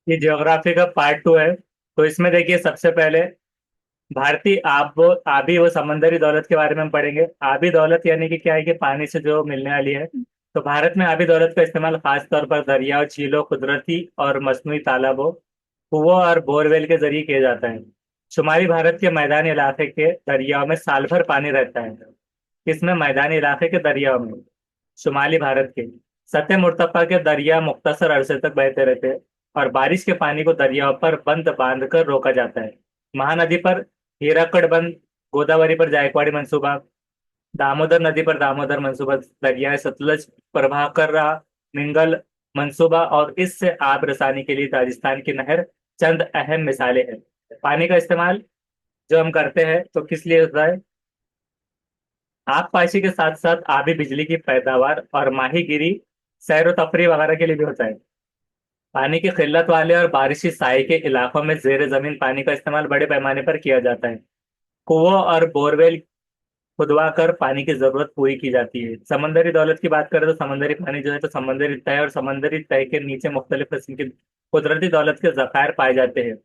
ये ज्योग्राफी का पार्ट 2 है। तो इसमें देखिए, सबसे पहले भारतीय आबी व समंदरी दौलत के बारे में हम पढ़ेंगे। आबी दौलत यानी कि क्या है, कि पानी से जो मिलने वाली है। तो भारत में आबी दौलत का इस्तेमाल खास तौर पर दरियाओं, झीलों, कुदरती और मसनूई तालाबों, कुओं और बोरवेल के जरिए किया जाता है। शुमाली भारत के मैदानी इलाके के दरियाओं में साल भर पानी रहता है। इसमें मैदानी इलाके के दरियाओं में, शुमाली भारत के सतह मुर्तफा के दरिया मुख्तसर अरसे तक बहते रहते हैं, और बारिश के पानी को दरियाओं पर बंद बांध कर रोका जाता है। महानदी पर हीराकड बंद, गोदावरी पर जायकवाड़ी मंसूबा, दामोदर नदी पर दामोदर मंसूबा, दरियाए सतलज, प्रभाकर, मिंगल मंसूबा और इससे आब रसानी के लिए राजस्थान की नहर चंद अहम मिसालें हैं। पानी का इस्तेमाल जो हम करते हैं तो किस लिए होता है? आबपाशी के साथ साथ आबी बिजली की पैदावार और माहीगीरी, सैर व तफरीह वगैरह के लिए भी होता है। पानी की किल्लत वाले और बारिशी साए के इलाकों में जेर जमीन पानी का इस्तेमाल बड़े पैमाने पर किया जाता है। कुओं और बोरवेल खुदवा कर पानी की जरूरत पूरी की जाती है। समंदरी दौलत की बात करें तो समंदरी पानी जो है, तो समुद्री तय और समंदरी तय के नीचे मुख्तलिफ किस्म की कुदरती दौलत के जखायर पाए जाते हैं।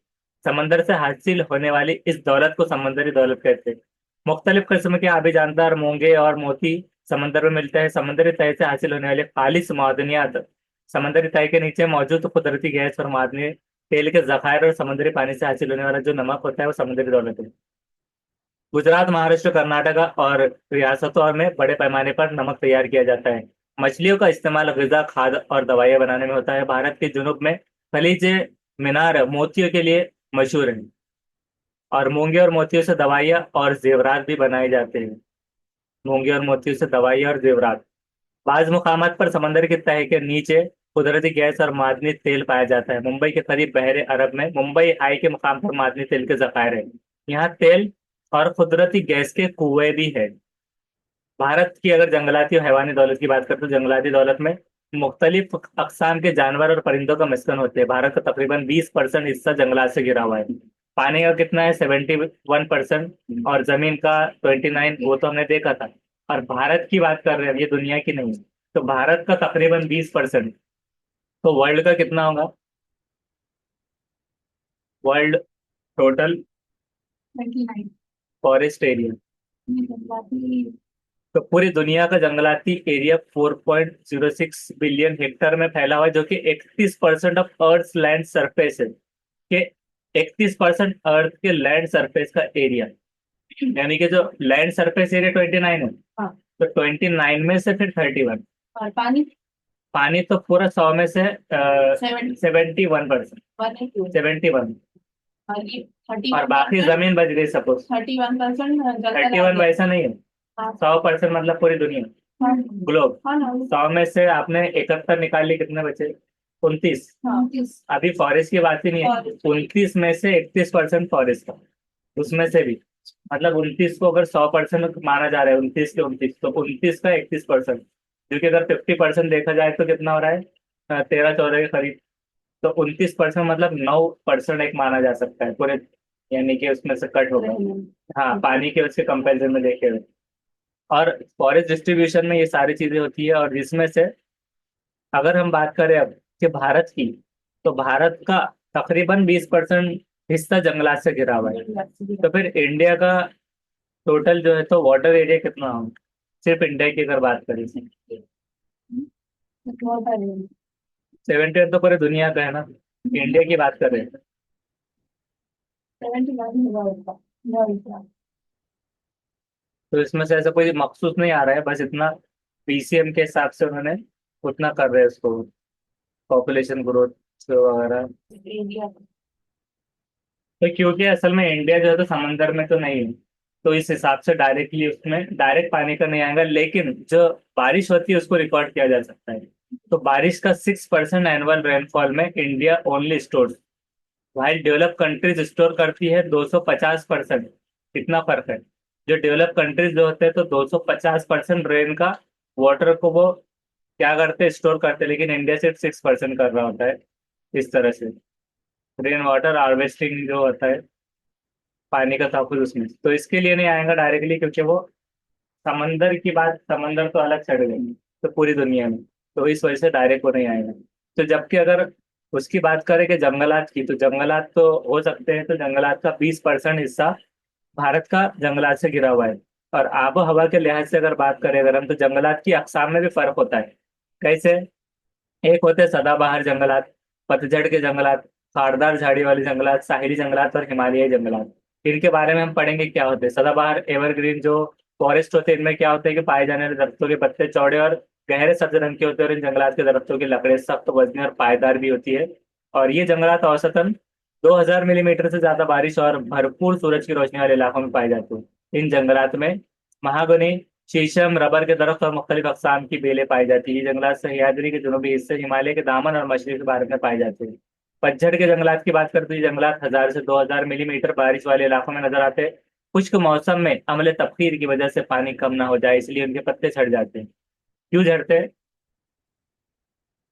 समंदर से हासिल होने वाली इस दौलत को समंदरी दौलत कहते हैं। मुख्तलिफ किस्म के आबी जानदार, मूंगे और मोती समंदर में मिलते हैं। समंदरी तय से हासिल होने वाले खालिश मादनियात, समंदरी तय के नीचे मौजूद कुदरती गैस और मादनी तेल के जखायर और समुद्री पानी से हासिल होने वाला जो नमक होता है, वो समुद्री दौलत है। गुजरात, महाराष्ट्र, कर्नाटका और रियासतों में बड़े पैमाने पर नमक तैयार किया जाता है। मछलियों का इस्तेमाल गजा, खाद और दवाइयाँ बनाने में होता है। भारत के जुनूब में खलीज मीनार मोतियों के लिए मशहूर है, और मूंगे और मोतियों से दवाइयाँ और जेवरात भी बनाए जाते हैं। मूंगे और मोतियों से दवाइयाँ और जेवरात। बाज मुकामात पर समंदर की तह के नीचे कुदरती गैस और मादनी तेल पाया जाता है। मुंबई के करीब बहरे अरब में मुंबई हाई के मुकाम पर मादनी तेल के जखायर है। यहाँ तेल और कुदरती गैस के कुएं भी है। भारत की अगर जंगलाती और हैवानी दौलत की बात करें तो जंगलाती दौलत में मुख्तलिफ अकसाम के जानवर और परिंदों का मिश्रण होते हैं। भारत का तकरीबन 20% हिस्सा जंगलात से घिरा हुआ है। पानी का कितना है? 71%। और जमीन का 29, वो तो हमने देखा था। और भारत की बात कर रहे हैं, ये दुनिया की नहीं है। तो भारत का तकरीबन 20%। तो वर्ल्ड का कितना होगा? World total 29। Forest area. तो पूरी दुनिया का जंगलाती एरिया 4.06 बिलियन हेक्टेयर में फैला हुआ है, जो कि 31% ऑफ अर्थ लैंड सरफेस है। कि 31% अर्थ के लैंड सरफेस का एरिया, यानी कि जो लैंड सरफेस एरिया 29 है। हाँ। तो 29 में से फिर 31। और पानी पानी तो पूरा 100 में से 70। 71%। 71। और ये थर्टी और बाकी जमीन बच गई सपोज। 31% जलता 31 रह वैसा नहीं है। गया। 100% मतलब पूरी दुनिया, हाँ ग्लोब। हाँ ना। 100 में से आपने 71 निकाल ली, कितने बचे? 29। हाँ अभी फॉरेस्ट की बात ही नहीं है। 29 में से 31% फॉरेस्ट का, उसमें से भी मतलब 29 को अगर 100% माना जा रहा है, 29 के 29, तो 29 का 31%, जो कि अगर 50% देखा जाए तो कितना हो रहा है? 13-14 के करीब। तो 29% मतलब 9% एक माना जा सकता है पूरे, यानी कि उसमें से कट होगा। हाँ, पानी के उसके कंपेरिजन में देखे हुए। और फॉरेस्ट डिस्ट्रीब्यूशन में ये सारी चीजें होती है, और जिसमें से अगर हम बात करें अब कि भारत की, तो भारत का तकरीबन 20% हिस्सा जंगलात से घिरा हुआ है। तो फिर इंडिया का टोटल जो है, तो वाटर एरिया कितना हो? सिर्फ इंडिया की अगर बात करें, 71 तो पूरे दुनिया का है ना। इंडिया की बात कर रहे हैं। 71। तो इसमें से ऐसा कोई मखसूस नहीं आ रहा है, बस इतना पीसीएम के हिसाब से उन्होंने उतना कर रहे हैं उसको, पॉपुलेशन ग्रोथ वगैरह। तो क्योंकि असल में इंडिया जो है तो समंदर में तो नहीं है, तो इस हिसाब से डायरेक्टली उसमें डायरेक्ट पानी का नहीं आएगा, लेकिन जो बारिश होती है उसको रिकॉर्ड किया जा सकता है। तो बारिश का 6% एनुअल रेनफॉल में India only store, while develop countries store करती है 250%। कितना फर्क है? जो डेवलप कंट्रीज जो होते हैं तो 250% रेन का वाटर को वो क्या करते हैं? स्टोर करते हैं, लेकिन इंडिया सिर्फ 6% कर रहा होता है। इस तरह से रेन वाटर हार्वेस्टिंग जो होता है, पानी का तहफ़्फ़ुज़, उसमें तो इसके लिए नहीं आएगा डायरेक्टली, क्योंकि वो समंदर की बात, समंदर तो अलग चढ़ गई तो पूरी दुनिया में, तो इस वजह से डायरेक्ट वो नहीं आएगा। तो जबकि अगर उसकी बात करें कि जंगलात की, तो जंगलात तो हो सकते हैं, तो जंगलात का 20% हिस्सा भारत का जंगलात से घिरा हुआ है। और आबो हवा के लिहाज से अगर बात करें अगर हम, तो जंगलात की अकसाम में भी फर्क होता है। कैसे? एक होते हैं सदाबहार जंगलात, पतझड़ के जंगलात, खारदार झाड़ी वाले जंगलात, साहिली जंगलात और हिमालयी जंगलात। इनके बारे में हम पढ़ेंगे क्या होते हैं। सदाबहार एवरग्रीन जो फॉरेस्ट होते हैं, इनमें क्या होता है कि पाए जाने वाले दरख्तों के पत्ते चौड़े और गहरे सब्ज रंग के होते हैं, और इन जंगलात के दरख्तों की लकड़ें सख्त, वजनी और पायदार भी होती है। और ये जंगलात औसतन 2000 मिलीमीटर से ज्यादा बारिश और भरपूर सूरज की रोशनी वाले इलाकों में पाए जाते हैं। इन जंगलात में महागनी, शीशम, रबर के दरख्त और मुख्तलिफ अकसाम की बेलें पाई जाती है। ये जंगलात सह्याद्री के जनूबी हिस्से, हिमालय के दामन और मशरकी भारत में पाए जाते हैं। पतझड़ के जंगलात की बात करते हैं, ये जंगलात 1000 से 2000 मिलीमीटर बारिश वाले इलाकों में नजर आते हैं। खुश्क मौसम में अम्ल तबखीर की वजह से पानी कम ना हो जाए, इसलिए उनके पत्ते झड़ जाते हैं। क्यों झड़ते हैं?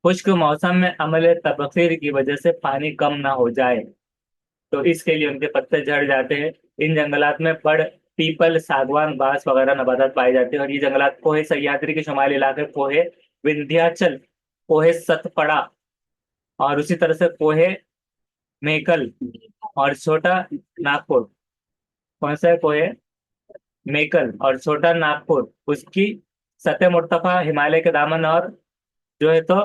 खुश्क मौसम में अम्ल तबखीर की वजह से पानी कम ना हो जाए, तो इसके लिए उनके पत्ते झड़ जाते हैं। इन जंगलात में बड़, पीपल, सागवान, बांस वगैरह नबातात पाए जाते हैं। और ये जंगलात पोहे सह्याद्री के शुमाली इलाके, पोहे विंध्याचल, पोहे सतपड़ा, और उसी तरह से पोहे मेकल और छोटा नागपुर। कौन सा है पोहे मेकल और छोटा नागपुर? उसकी सतह मुर्तफा हिमालय के दामन और जो है तो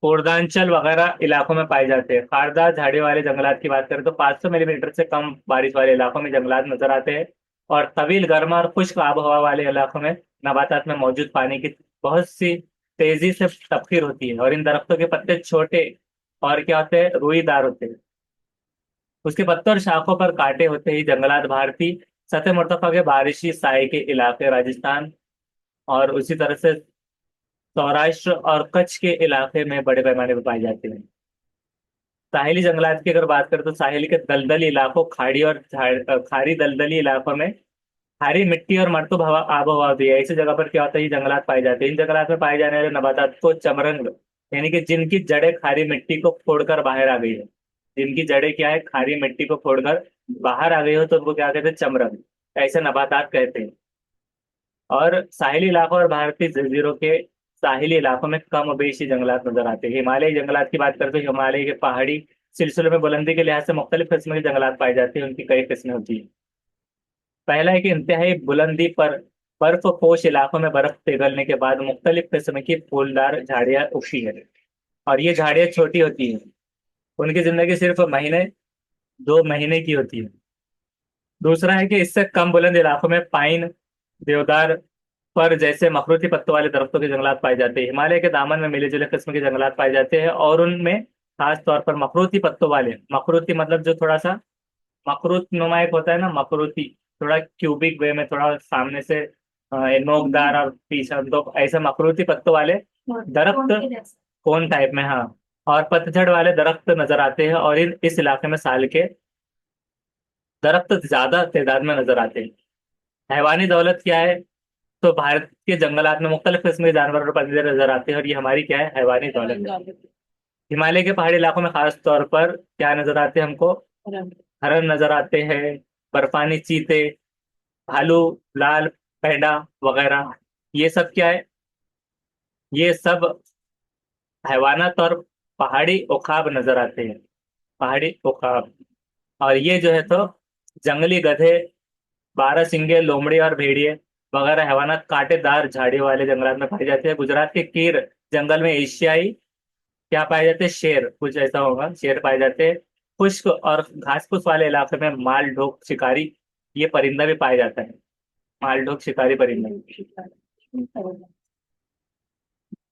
पूर्वांचल वगैरह इलाकों में पाए जाते हैं। खारदार झाड़ी वाले जंगलात की बात करें तो 500 मिलीमीटर से कम बारिश वाले इलाकों में जंगलात नजर आते हैं। और तवील गर्मा और खुश्क आबोहवा वाले इलाकों में नबातात में मौजूद पानी की बहुत सी तेजी से तबखीर होती है, और इन दरख्तों के पत्ते छोटे और क्या होते हैं, रुईदार होते हैं। उसके पत्तों और शाखों पर कांटे होते ही जंगलात भारतीय सतह मुर्तफा के बारिशी साए के इलाके, राजस्थान और उसी तरह से सौराष्ट्र और कच्छ के इलाके में बड़े पैमाने पर पाई जाती है। साहिली जंगलात की अगर बात करें तो साहिल के दलदली इलाकों, खाड़ी और खारी दलदली इलाकों में खारी मिट्टी और मरतूब हवा आबो हवा भी है। ऐसी जगह पर क्या होता है, ये जंगलात पाए जाते हैं। इन जंगलात में पाए जाने वाले नबातात को चमरंग, यानी कि जिनकी जड़ें खारी मिट्टी को फोड़कर बाहर आ गई है, जिनकी जड़ें क्या है, खारी मिट्टी को फोड़कर बाहर आ गई हो, तो उनको क्या कहते हैं, चमरंग। ऐसे नबातात कहते हैं। और साहिली इलाकों और भारतीय जजीरों के साहिली इलाकों में कम बेशी जंगलात नजर आते हैं। हिमालयी जंगलात की बात करते हैं, हिमालय के पहाड़ी सिलसिलों में बुलंदी के लिहाज से मुख्तलिफ किस्म के जंगलात पाए जाते हैं। उनकी कई किस्में होती हैं। पहला है कि इंतहाई बुलंदी पर बर्फ पोश इलाकों में बर्फ पिघलने के बाद मुख्तलिफ किस्म की फूलदार झाड़ियां उगती है, और ये झाड़ियां छोटी होती हैं। उनकी जिंदगी सिर्फ महीने 2 महीने की होती है। दूसरा है कि इससे कम बुलंद इलाकों में पाइन, देवदार, पर जैसे मखरूती पत्तों वाले दरख्तों के जंगलात पाए जाते हैं। हिमालय के दामन में मिले जुले किस्म के जंगलात पाए जाते हैं, और उनमें खास तौर पर मखरूती पत्तों वाले, मखरूती मतलब जो थोड़ा सा मखरूत नुमा एक होता है ना, मखरूती, थोड़ा क्यूबिक वे में, थोड़ा सामने से नोकदार और पीछा, तो ऐसे मखरूती पत्तों वाले दरख्त, कोन टाइप में, हाँ, और पतझड़ वाले दरख्त नजर आते हैं। और इस इलाके में साल के दरख्त ज्यादा तादाद में नजर आते हैं। हैवानी दौलत क्या है? तो भारत के जंगलात में मुख्तलिफ किस्म के जानवर और परिंदे नजर आते हैं, और ये हमारी क्या है, हैवानी दौलत है। हिमालय के पहाड़ी इलाकों में खास तौर पर क्या नजर आते हैं हमको? हरण नजर आते हैं, बर्फानी चीते, भालू, लाल पैंडा वगैरह। ये सब क्या है? ये सब हैवानात और पहाड़ी उखाब नजर आते हैं, पहाड़ी उखाब। और ये जो है तो जंगली गधे, बारहसिंगे, लोमड़ी और भेड़िए वगैरह हैवानात कांटेदार झाड़ियों वाले जंगलात में पाए जाते हैं। गुजरात के कीर जंगल में एशियाई क्या पाए जाते हैं, शेर, कुछ ऐसा होगा, शेर पाए जाते हैं। खुश्क और घास फूस वाले इलाके में माल ढोक शिकारी, ये परिंदा भी पाया जाता है, माल ढोक शिकारी परिंदा।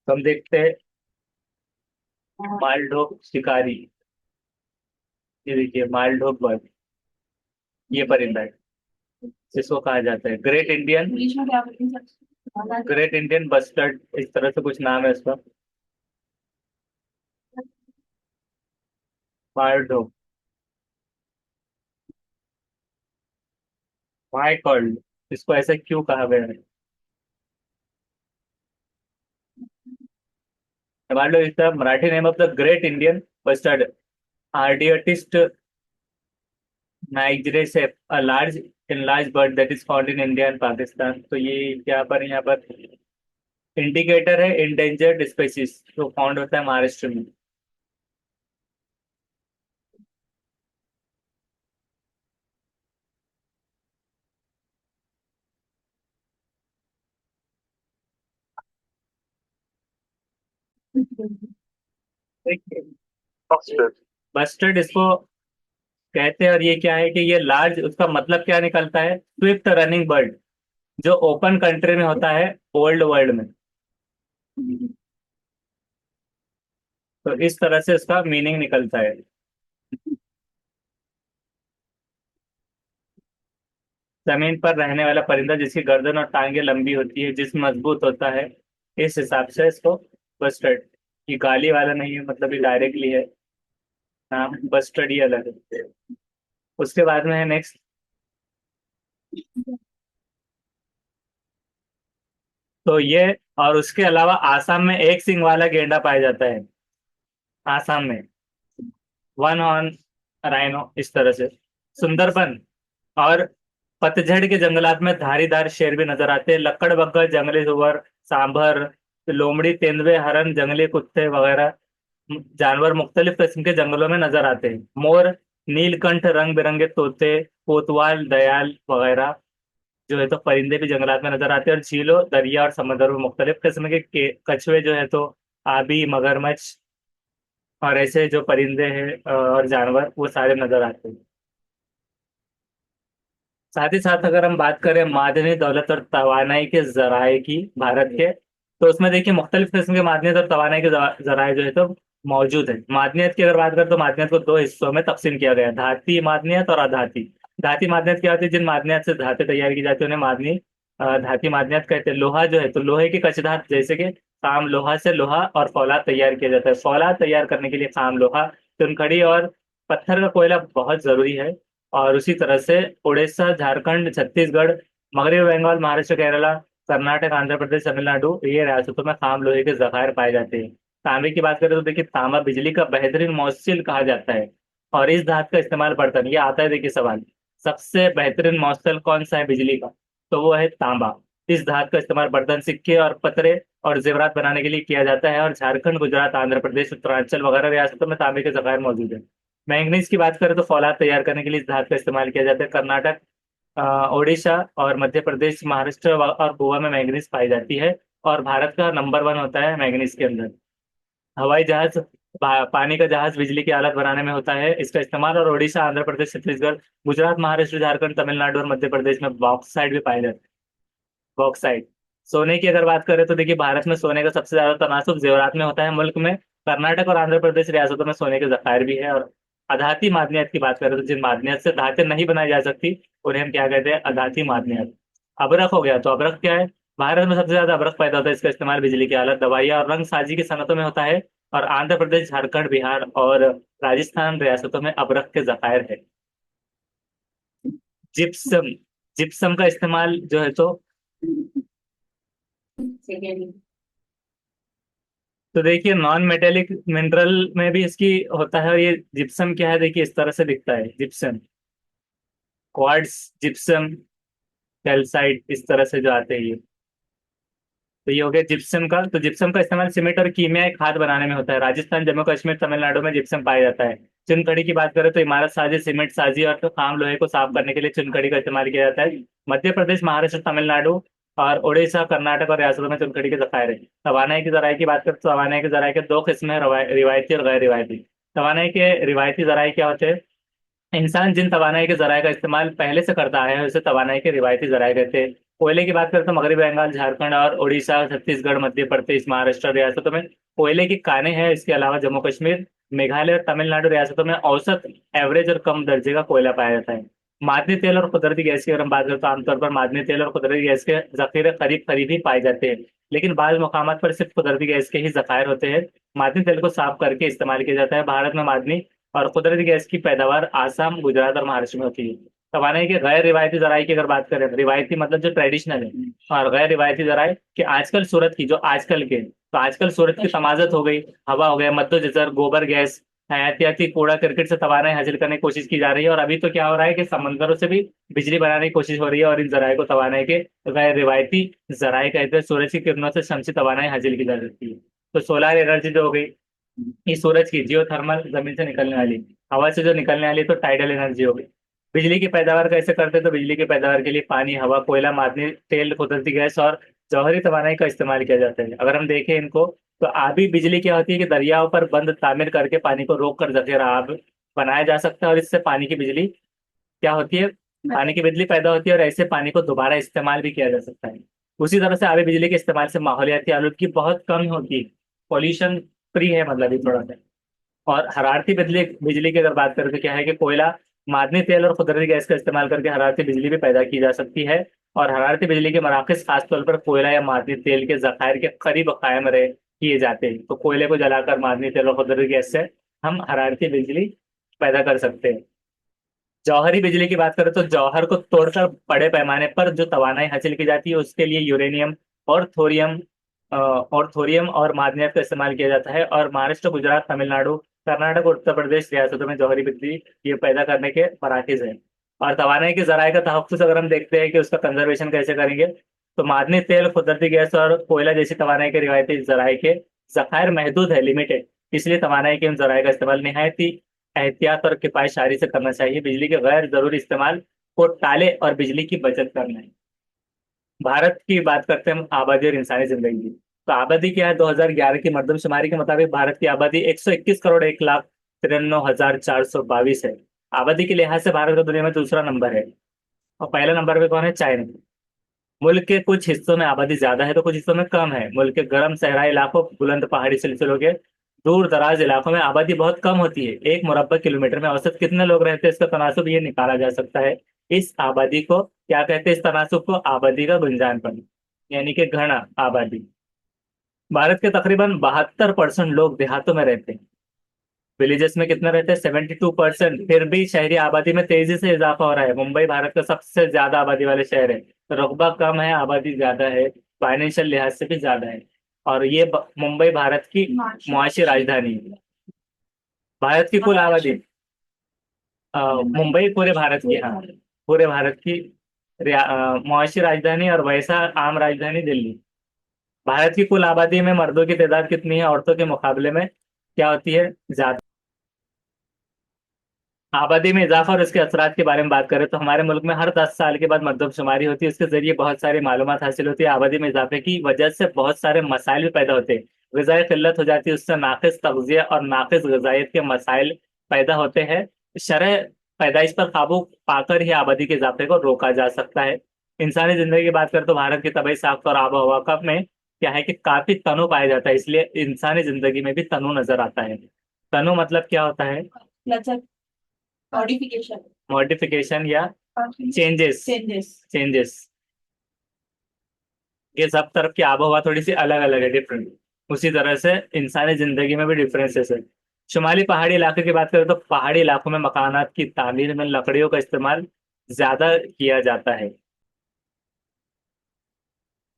तो हम देखते हैं माल ढोक शिकारी, ये देखिए माल ढोक बर्ड, ये परिंदा है, जिसको कहा जाता है ग्रेट इंडियन, इंग्लिश में क्या बोलते हैं? ग्रेट इंडियन बस्टर्ड, इस तरह से कुछ नाम है इसका, माल ढोक, वाई कॉल्ड, इसको ऐसे क्यों कहा गया है? मान लो इसका Marathi name of the great Indian bustard आर्डियटिस्ट नाइग्रेसेफ, a large in large bird that is found in India and Pakistan. तो ये क्या पर, यहाँ पर इंडिकेटर है इंडेंजर्ड स्पेसिस, जो फाउंड होता है महाराष्ट्र में। बस्टर्ड इसको कहते हैं। और ये क्या है कि ये लार्ज, उसका मतलब क्या निकलता है, स्विफ्ट रनिंग बर्ड, जो ओपन कंट्री में होता है, ओल्ड वर्ल्ड में। तो इस तरह से इसका मीनिंग निकलता है। जमीन पर रहने वाला परिंदा जिसकी गर्दन और टांगे लंबी होती है, जिसम मजबूत होता है, इस हिसाब से इसको बस्टर्ड। ये गाली वाला नहीं है, मतलब ये डायरेक्टली है। हाँ, बस्टर्ड ही अलग है। उसके बाद में है नेक्स्ट। तो ये, और उसके अलावा आसाम में एक सींग वाला गेंडा पाया जाता है, आसाम में। वन हॉर्न राइनो, इस तरह से। सुंदरबन और पतझड़ के जंगलात में धारीदार शेर भी नजर आते हैं। लकड़बग्घा, जंगली सुअर, सांभर, लोमड़ी, तेंदुए, हरन, जंगली कुत्ते वगैरह जानवर मुख्तलिफ किस्म के जंगलों में नजर आते हैं। मोर, नीलकंठ, रंग बिरंगे तोते, कोतवाल, दयाल वगैरह जो है तो परिंदे भी जंगलात में नजर आते हैं। और झीलों, दरिया और समंदर में मुख्तलिफ किस्म कछुए जो है तो आबी, मगरमच्छ और ऐसे जो परिंदे हैं और जानवर, वो सारे नजर आते हैं। साथ ही साथ अगर हम बात करें मादनी दौलत और तवानाई के जराए की, भारत के, तो उसमें देखिए मुख्तलिफ किस्म के मादनियत और तवानाई के जराए जो है तो मौजूद है। मादनियत की अगर बात करें तो मादनियत को दो हिस्सों में तकसीम किया गया है, धाती मादनियत और अधाती। धाती मादनियत क्या होती है, जिन मादनियत से धातें तैयार की जाती है उन्हें मादनी धाती मादनियत कहते हैं। लोहा जो है तो लोहे की कचधात, जैसे कि खाम लोहा से लोहा और फौलाद तैयार किया जाता है। फौलाद तैयार करने के लिए खाम लोहा, चुनखड़ी और पत्थर का कोयला बहुत जरूरी है। और उसी तरह से उड़ीसा, झारखंड, छत्तीसगढ़, मगरबी बंगाल, महाराष्ट्र, केरला, कर्नाटक, आंध्र प्रदेश, तमिलनाडु, ये रियासतों में खाम लोहे के जखायर पाए जाते हैं। तांबे की बात करें तो देखिए, तांबा बिजली का बेहतरीन मौसल कहा जाता है। और इस धातु का इस्तेमाल बर्तन, ये आता है देखिए सवाल, सबसे बेहतरीन मौसल कौन सा है बिजली का, तो वो है तांबा। इस धातु का इस्तेमाल बर्तन, सिक्के और पतरे और जेवरात बनाने के लिए किया जाता है। और झारखंड, गुजरात, आंध्र प्रदेश, उत्तरांचल वगैरह रियासतों में तांबे के जखायर मौजूद है। मैंगनीज की बात करें तो फौलाद तैयार करने के लिए इस धातु का इस्तेमाल किया जाता है। कर्नाटक, उड़ीसा और मध्य प्रदेश, महाराष्ट्र और गोवा में मैंगनीज पाई जाती है। और भारत का नंबर वन होता है मैंगनीज के अंदर। हवाई जहाज, पानी का जहाज बिजली की आलत बनाने में होता है इसका इस्तेमाल। और उड़ीसा, आंध्र प्रदेश, छत्तीसगढ़, गुजरात, महाराष्ट्र, झारखंड, तमिलनाडु और मध्य प्रदेश में बॉक्साइट भी पाए जाते हैं। बॉक्साइट। सोने की अगर बात करें तो देखिए, भारत में सोने का सबसे ज्यादा तनासुब जेवरात में होता है मुल्क में। कर्नाटक और आंध्र प्रदेश रियासतों में सोने के जखायर भी है। और अधाती मादनियत की बात करें तो जिन मादनियत से धातें नहीं बनाई जा सकती, उन्हें हम क्या कहते हैं, अधाती मादनियत। अबरख हो गया, तो अबरख क्या है, भारत में सबसे ज्यादा अबरख पैदा होता है। इसका इस्तेमाल बिजली की आलत, दवाइयाँ और रंग साजी की सनतों में होता है। और आंध्र प्रदेश, झारखंड, बिहार और राजस्थान रियासतों में अबरख के जखायर है। जिप्सम, जिप्सम का इस्तेमाल जो है तो देखिए नॉन मेटेलिक मिनरल में भी इसकी होता है। और ये जिप्सम क्या है, देखिए इस तरह से दिखता है जिप्सम। क्वार्ट्ज, जिप्सम, कैल्साइट, इस तरह से जो आते हैं ये। तो ये हो गया जिप्सम का। तो जिप्सम का इस्तेमाल सीमेंट और कीमियाई खाद बनाने में होता है। राजस्थान, जम्मू कश्मीर, तमिलनाडु में जिप्सम पाया जाता है। चुनखड़ी की बात करें तो इमारत साजी, सीमेंट साजी और तो खाम लोहे को साफ करने के लिए चुनखड़ी का इस्तेमाल किया जाता है। मध्य प्रदेश, महाराष्ट्र, तमिलनाडु और उड़ीसा, कर्नाटक और रियासतों में चुनखड़ी के जखायर है। तवानाई की जराये की बात करें तो तवानाई के जराये के दो किस्म है, रिवायती और गैर रिवायती। तवानाई के रिवायती जराये क्या होते हैं, इंसान जिन तवानाई के जराये का इस्तेमाल पहले से करता आया है उसे तवानाई के रिवायती जराये कहते हैं। कोयले की बात करें तो मगरबी बंगाल, झारखंड और उड़ीसा, छत्तीसगढ़, मध्य प्रदेश, महाराष्ट्र रियासतों में कोयले की कानें हैं। इसके अलावा जम्मू कश्मीर, मेघालय और तमिलनाडु रियासतों में औसत, एवरेज और कम दर्जे का कोयला पाया जाता है। मादनी तेल और कुदरती गैस की अगर हम बात करें तो आमतौर पर मादनी तेल और कुदरती गैस के जखीरे करीब करीब ही पाए जाते हैं। लेकिन बाज़ मकामात पर सिर्फ कुदरती गैस के ही जखायर होते हैं। मादनी तेल को साफ करके इस्तेमाल किया जाता है। भारत में मादनी और कुदरती गैस की पैदावार आसाम, गुजरात और महाराष्ट्र में होती है। तवानाई के गैर रिवायती जराये की अगर बात करें, रिवायती मतलब जो ट्रेडिशनल है, और गैर रिवायती जराये कि आजकल सूरत की, जो आजकल के, तो आजकल सूरत की तमाजत हो गई, हवा हो गया, मद्दो जज़र, गोबर गैस, हयातियाती कूड़ा करकट से तवानाई हासिल करने की कोशिश की जा रही है। और अभी तो क्या हो रहा है कि समंदरों से भी बिजली बनाने की कोशिश हो रही है। और इन जराये को तवानाई के गैर रिवायती जराये कहते हैं। सूरज की किरणों से शमसी तवानाई हासिल की जा सकती है। तो सोलर एनर्जी जो हो गई, ये सूरज की, जियो थर्मल, जमीन से निकलने वाली, हवा से जो निकलने वाली, तो टाइडल एनर्जी हो गई। बिजली की पैदावार कैसे करते हैं, तो बिजली की पैदावार के लिए पानी, हवा, कोयला, मादनी तेल, कुदरती गैस और जौहरी तवानाई का इस्तेमाल किया जाता है। अगर हम देखें इनको, तो आबी बिजली क्या होती है कि दरियाओं पर बंद तामीर करके पानी को रोक कर जखीरा आब बनाया जा सकता है, और इससे पानी की बिजली क्या होती है, पानी की बिजली पैदा होती है, और ऐसे पानी को दोबारा इस्तेमाल भी किया जा सकता है। उसी तरह से आबी बिजली के इस्तेमाल से माहौलियाती आलूदगी बहुत कम होती है, पॉल्यूशन फ्री है मतलब ये थोड़ा सा। और हरारती बिजली बिजली की अगर बात करें तो क्या है कि कोयला, मादनी तेल और कुदरती गैस का इस्तेमाल करके हरारती बिजली भी पैदा की जा सकती है। और हरारती बिजली के मराकज खासतौर पर कोयला या मादनी तेल के जखायर के करीब कायम रहे किए जाते हैं। तो कोयले को जलाकर मादनी तेल और कुदरती गैस से हम हरारती बिजली पैदा कर सकते हैं। जौहरी बिजली की बात करें तो जौहर को तोड़कर बड़े पैमाने पर जो तवानाई हासिल की जाती है उसके लिए यूरेनियम और थोरियम और थोरियम और मादनियत का इस्तेमाल किया जाता है। और महाराष्ट्र, गुजरात, तमिलनाडु, कर्नाटक और उत्तर प्रदेश रियासतों में जौहरी बिजली ये पैदा करने के मराकज हैं। और तवानाई के जराये का तहफ्फुज़ अगर हम देखते हैं कि उसका कंजर्वेशन कैसे करेंगे, तो मादनी तेल, कुदरती गैस और कोयला जैसी तवानाई के रिवायती जराये के जखायर महदूद है, लिमिटेड। इसलिए तवानाई के उन जराये का इस्तेमाल निहायत ही एहतियात और किफायतशारी से करना चाहिए। बिजली के गैर जरूरी इस्तेमाल को टाले और बिजली की बचत करना है। भारत की बात करते हैं हम आबादी और इंसानी जिंदगी की। तो आबादी क्या है, 2011 की मरदमशुमारी के मुताबिक भारत की आबादी 121 करोड़ 1,93,422 है। आबादी के लिहाज से भारत का दुनिया में दूसरा नंबर है। और पहला नंबर पे कौन है, चाइना। मुल्क के कुछ हिस्सों में आबादी ज्यादा है तो कुछ हिस्सों में कम है। मुल्क के गर्म सहराई इलाकों, बुलंद पहाड़ी सिलसिलों के दूर दराज इलाकों में आबादी बहुत कम होती है। 1 मुरब्बा किलोमीटर में औसत कितने लोग रहते हैं, इसका तनासुब ये निकाला जा सकता है। इस आबादी को क्या कहते हैं, इस तनासुब को आबादी का गुंजानपन, यानी कि घन आबादी। भारत के तकरीबन 72% लोग देहातों में रहते हैं। विलेजेस में कितना रहते हैं, 72%। फिर भी शहरी आबादी में तेजी से इजाफा हो रहा है। मुंबई भारत का सबसे ज्यादा आबादी वाले शहर है। तो रकबा कम है, आबादी ज्यादा है, फाइनेंशियल लिहाज से भी ज्यादा है। और ये मुंबई भारत की मुआशी राजधानी है। भारत की कुल आबादी, मुंबई पूरे भारत की, हाँ, पूरे भारत की मुआशी राजधानी, और वैसा आम राजधानी दिल्ली। भारत की कुल आबादी में मर्दों की तादाद कितनी है औरतों के मुकाबले में, क्या होती है, ज्यादा। आबादी में इजाफा और इसके असरात के बारे में बात करें तो हमारे मुल्क में हर 10 साल के बाद मरदमशुमारी होती है। इसके जरिए बहुत सारी मालूमात हासिल होती है। आबादी में इजाफे की वजह से बहुत सारे मसाइल भी पैदा होते हैं। गजाई किल्लत हो जाती है, उससे नाकिस तगजिया और नाकिस गजाइत के मसाइल पैदा होते हैं। शरह पैदाइश पर काबू पाकर ही आबादी के इजाफे को रोका जा सकता है। इंसानी जिंदगी की बात करें तो भारत की तबीयत साख्त और आबो हवा का में क्या है कि काफी तनु पाया जाता है, इसलिए इंसानी जिंदगी में भी तनु नजर आता है। तनु मतलब क्या होता है, लचक, मॉडिफिकेशन, मॉडिफिकेशन या चेंजेस। चेंजेस। चेंजेस, ये सब तरफ की आबोहवा थोड़ी सी अलग अलग है, डिफरेंट। उसी तरह से इंसानी जिंदगी में भी डिफरेंसेस है। शुमाली पहाड़ी इलाके की बात करें तो पहाड़ी इलाकों में मकानात की तामीर में लकड़ियों का इस्तेमाल ज्यादा किया जाता है।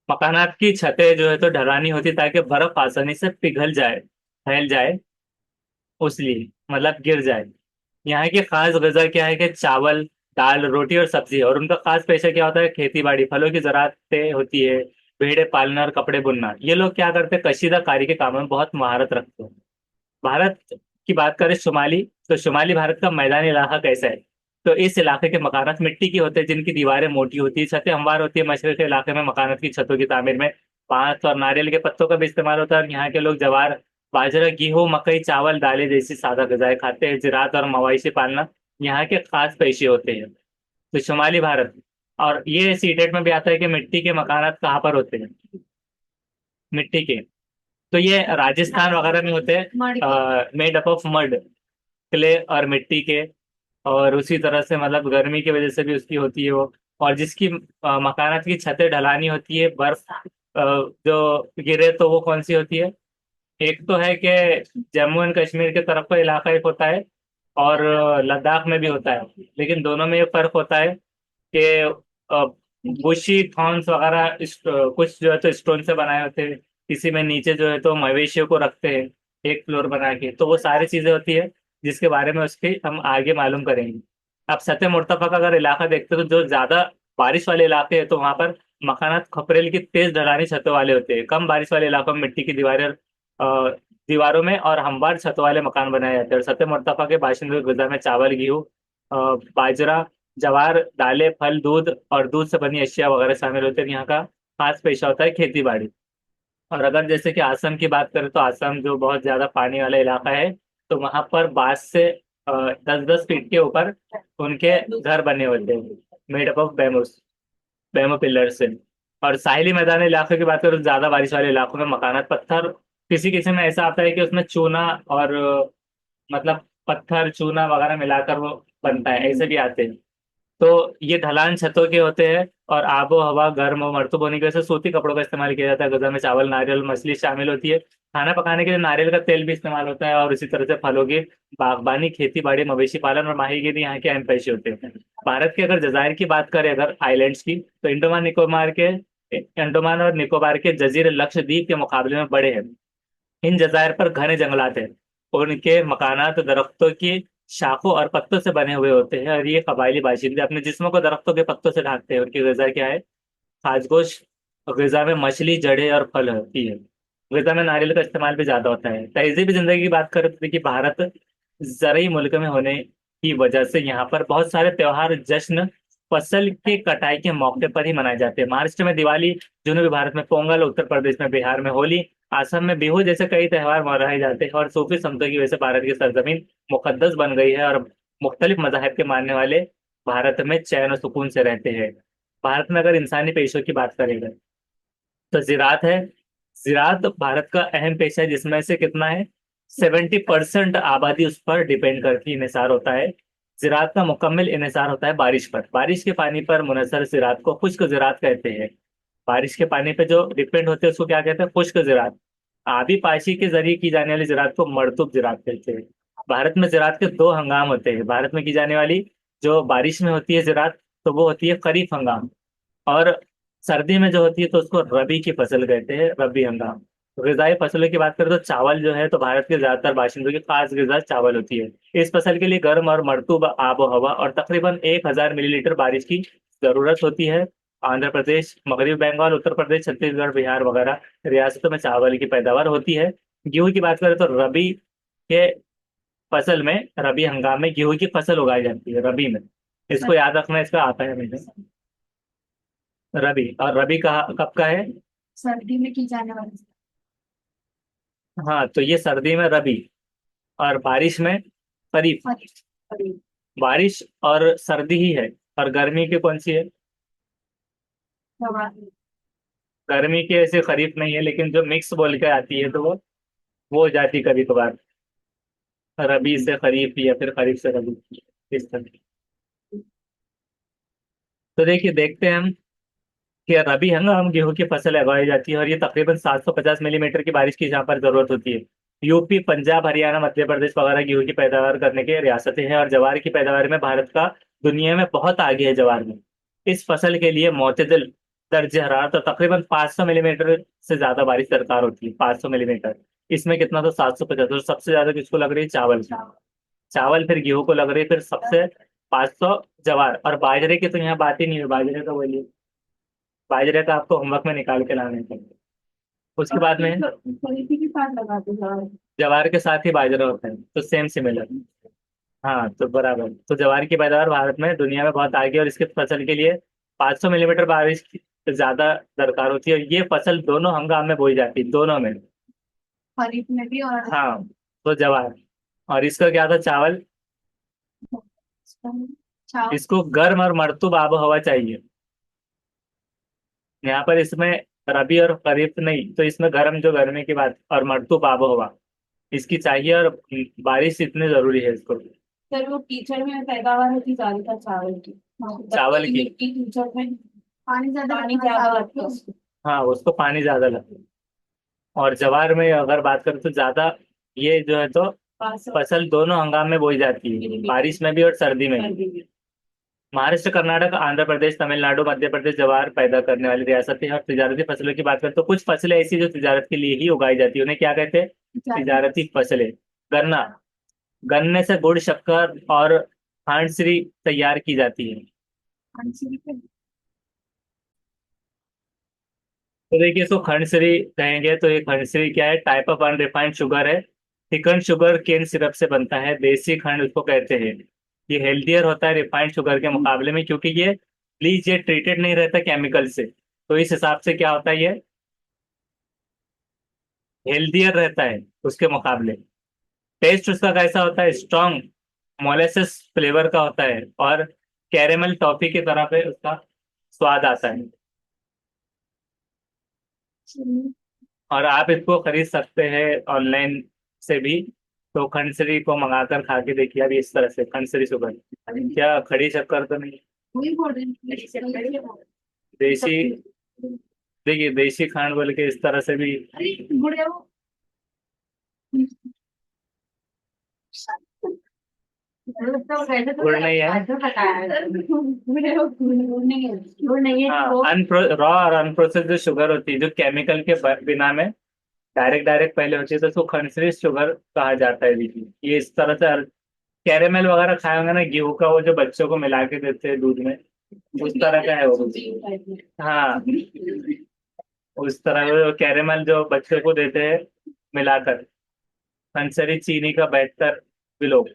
मकानात की छतें जो है तो ढलानी होती ताकि बर्फ आसानी से पिघल जाए, फैल जाए, उसलिए मतलब गिर जाए। यहाँ की खास गजा क्या है कि चावल, दाल, रोटी और सब्जी है। और उनका खास पेशा क्या होता है, खेती बाड़ी, फलों की ज़राअतें होती है, भेड़े पालना और कपड़े बुनना। ये लोग क्या करते हैं, कशीदा कारी के कामों में बहुत महारत रखते हैं। भारत की बात करें शुमाली, तो शुमाली भारत का मैदानी इलाका कैसा है, तो इस इलाके के मकानात मिट्टी की होते हैं जिनकी दीवारें मोटी होती है, छतें हमवार होती है। मशरक़ी इलाके में मकानात की छतों की तामीर में बांस और नारियल के पत्तों का भी इस्तेमाल होता है। और यहाँ के लोग जवार, बाजरा, गेहूं, मकई, चावल, दालें जैसी सादा गजाएं खाते हैं। ज़राअत और मवेशी पालना यहाँ के खास पेशे होते हैं। तो शुमाली भारत, और ये सीटेट में भी आता है कि मिट्टी के मकानात कहाँ पर होते हैं, मिट्टी के, तो ये राजस्थान वगैरह में होते हैं, made up of mud, clay और मिट्टी के। और उसी तरह से मतलब गर्मी की वजह से भी उसकी होती है वो। और जिसकी मकानात की छतें ढलानी होती है, बर्फ जो गिरे तो वो कौन सी होती है, एक तो है कि जम्मू एंड कश्मीर के तरफ का इलाका एक होता है, और लद्दाख में भी होता है। लेकिन दोनों में ये फर्क होता है कि बुशी थॉर्न्स वगैरह कुछ जो है तो स्टोन से बनाए होते हैं, किसी में नीचे जो है तो मवेशियों को रखते हैं एक फ्लोर बना के। तो वो सारी चीजें होती है जिसके बारे में उसकी हम आगे मालूम करेंगे। अब सतह मुर्तफा का अगर इलाका देखते हो तो जो ज्यादा बारिश वाले इलाके हैं तो वहां पर मकानात खपरेल की तेज ढलानी छतों वाले होते हैं। कम बारिश वाले इलाकों में मिट्टी की दीवारें, दीवारों में और हमवार छतों वाले मकान बनाए जाते हैं। और सतह मुर्तफा के बाशिंदों की गजा में चावल, गेहूँ, बाजरा, जवार, दालें, फल, दूध और दूध से बनी अशिया वगैरह शामिल होते हैं। यहाँ का खास पेशा होता है खेती बाड़ी। और अगर जैसे कि असम की बात करें तो असम जो बहुत ज्यादा पानी वाला इलाका है, तो वहां पर बांस से 10-10 फीट के ऊपर उनके घर बने होते हैं, made up of bamboos, bamboo pillar से। और साहिली मैदानी इलाके की बात करें तो ज्यादा बारिश वाले इलाकों में मकानात पत्थर, किसी किसी में ऐसा आता है कि उसमें चूना और मतलब पत्थर चूना वगैरह मिलाकर वो बनता है, ऐसे भी आते हैं। तो ये ढलान छतों के होते हैं, और आबो हवा गर्म और मरतूब होने की वजह से सूती कपड़ों का इस्तेमाल किया जाता है। गजा में चावल नारियल मछली शामिल होती है। खाना पकाने के लिए नारियल का तेल भी इस्तेमाल होता है, और इसी तरह से फलों की बागबानी खेती बाड़ी मवेशी पालन और माहीगीरी यहाँ के अहम पेशे होते हैं। भारत के अगर जजायर की बात करें, अगर आइलैंड्स की, तो अंडमान और निकोबार के जजीरे लक्षद्वीप के मुकाबले में बड़े हैं। इन जजायर पर घने जंगलात हैं। उनके मकानात दरख्तों की शाखों और पत्तों से बने हुए होते हैं, और ये कबायली बाशिंदे अपने जिस्मों को दरख्तों के पत्तों से ढाकते हैं। उनकी गजा क्या है? खासगोश। गजा में मछली जड़ें और फल होती है। गजा में नारियल का इस्तेमाल भी ज्यादा होता है। तहजीबी जिंदगी की बात करें तो देखिए, भारत जरिए मुल्क में होने की वजह से यहाँ पर बहुत सारे त्योहार जश्न फसल के कटाई के मौके पर ही मनाए जाते हैं। महाराष्ट्र में दिवाली, जनूबी भारत में पोंगल, उत्तर प्रदेश में बिहार में होली, असम में बिहू जैसे कई त्योहार मनाए जाते हैं। और सूफी संतों की वजह से भारत की सरजमीन मुकद्दस बन गई है, और मुख्तलिफ मजाहब के मानने वाले भारत में चैन और सुकून से रहते हैं। भारत में अगर इंसानी पेशों की बात करेंगे तो जिरात है। जिरात भारत का अहम पेशा है, जिसमें से कितना है, 70% आबादी उस पर डिपेंड करती है, इन्हिसार होता है। जिरात का मुकम्मल इन्हिसार होता है बारिश पर। बारिश के पानी पर मुनहसर जिरात को खुश्क जिरात कहते हैं। बारिश के पानी पे जो डिपेंड होते हैं उसको क्या कहते हैं? खुश्क जिरात। आबी पाशी के जरिए की जाने वाली जिरात को मरतूब जिरात कहते हैं। भारत में जिरात के दो हंगाम होते हैं। भारत में की जाने वाली जो बारिश में होती है जिरात, तो वो होती है खरीफ हंगाम। और सर्दी में जो होती है तो उसको रबी की फसल कहते हैं, रबी हंगाम। गजाई फसलों की बात करें तो चावल जो है, तो भारत के ज्यादातर बाशिंदों की खास गजा चावल होती है। इस फसल के लिए गर्म और मरतूब आबो हवा और तकरीबन 1,000 मिलीलीटर बारिश की जरूरत होती है। आंध्र प्रदेश, मगरबी बंगाल, उत्तर प्रदेश, छत्तीसगढ़, बिहार वगैरह रियासतों में चावल की पैदावार होती है। गेहूं की बात करें तो रबी के फसल में, रबी हंगाम में गेहूं की फसल उगाई जाती है, रबी में। इसको याद रखना, इसका आता है हमें। रबी, और रबी कहा कब का है? सर्दी में की जाने वाली। हाँ, तो ये सर्दी में रबी, और बारिश में खरीफ। खरीफ। बारिश और सर्दी ही है। और गर्मी की कौन सी है? जवार। गर्मी की ऐसे खरीफ नहीं है, लेकिन जो मिक्स बोल के आती है तो वो हो जाती कभी कभार, रबी से खरीफ या फिर खरीफ से रबी, इस तरह। तो देखिए, देखते हैं हम कि रबी हंगाम गेहूं की फसल उगाई जाती है, और ये तकरीबन 750 मिलीमीटर की बारिश की जहाँ पर जरूरत होती है। यूपी, पंजाब, हरियाणा, मध्य प्रदेश वगैरह गेहूं की पैदावार करने के रियासतें हैं, और जवार की पैदावार में भारत का दुनिया में बहुत आगे है जवार में। इस फसल के लिए मोतदल दर्ज हरारत तो तकरीबन 500 मिलीमीटर से ज्यादा बारिश दरकार होती है, 500 मिलीमीटर। इसमें कितना, तो 750। सबसे ज्यादा किसको लग रही है? चावल की। चावल, फिर गेहूं को लग रही है, फिर सबसे 500 जवार। और बाजरे की तो यहाँ बात ही नहीं है, बाजरे तो वही है। बाजरे का आपको होमवर्क में निकाल के लाने का। उसके बाद में खरीफ के साथ लगाते जवार। जवार के साथ ही बाजरा होता है, तो सेम सिमिलर। हाँ, तो बराबर। तो जवार की पैदावार भारत में दुनिया में बहुत आगे है, और इसके फसल के लिए 500 मिलीमीटर बारिश की ज्यादा दरकार होती है। ये फसल दोनों हंगाम में बोई जाती है, दोनों में। खरीफ में भी और हाँ, तो जवार। और इसका क्या था? चावल। चावल। इसको गर्म और मरतूब आबो हवा चाहिए। यहाँ पर इसमें रबी और खरीफ नहीं, तो इसमें गर्म, जो गर्मी की बात, और मरतूब आबो हवा इसकी चाहिए, और बारिश इतनी जरूरी है इसको। फिर वो कीचड़ में पैदावार होती ज्यादातर चावल की। चावल की। मिट्टी कीचड़ में पानी ज्यादा लगता है उसको। हाँ, उसको पानी ज्यादा लगता है। और जवार में अगर बात करें तो ज्यादा, ये जो है तो फसल दोनों हंगाम में बोई जाती है, बारिश में भी और सर्दी में भी। महाराष्ट्र, कर्नाटक, आंध्र प्रदेश, तमिलनाडु, मध्य प्रदेश जवार पैदा करने वाली रियासत है। और तिजारती फसलों की बात करें तो कुछ फसलें ऐसी जो तिजारत के लिए ही उगाई जाती है, उन्हें क्या कहते हैं? तिजारती फसलें। गन्ना, गन्ने से गुड़, शक्कर और खांडसरी तैयार की जाती है। तो देखिए, इसको खंडश्री कहेंगे, तो ये खंडश्री क्या है? टाइप ऑफ अनरिफाइंड शुगर है। थिकन शुगर केन सिरप से बनता है, देसी खंड उसको कहते हैं। ये हेल्दियर होता है रिफाइंड शुगर के मुकाबले में, क्योंकि ये ब्लीच, ये ट्रीटेड नहीं रहता केमिकल से। तो इस हिसाब से क्या होता है, ये हेल्दियर रहता है उसके मुकाबले। टेस्ट उसका कैसा होता है, स्ट्रॉन्ग मोलेसेस फ्लेवर का होता है, और कैरेमल टॉफी की तरह पे उसका स्वाद आता है। और आप इसको खरीद सकते हैं ऑनलाइन से भी। तो खंडसरी को मंगाकर खा के देखिए अभी, इस तरह से खंडसरी शुगर, क्या खड़ी शक्कर तो नहीं, वही बोल रहे हैं। देसी, देखिए देसी खांड बोल के इस तरह से भी। अरे गुड़िया वो गुड़ नहीं है। गुड़ नहीं है हाँ, वो। रॉ और अनप्रोसेस्ड जो शुगर होती है, जो केमिकल के बिना में डायरेक्ट डायरेक्ट पहले होती है, तो उसको खंडसरी शुगर कहा जाता है दीदी। ये इस तरह से कैरेमल वगैरह खाए होंगे ना, गेहूं का वो जो बच्चों को मिला के देते हैं दूध में, उस तरह का है वो। हाँ, उस तरह का कैरेमल जो बच्चों को देते हैं मिलाकर, खंडसरी चीनी का बेहतर विलोप।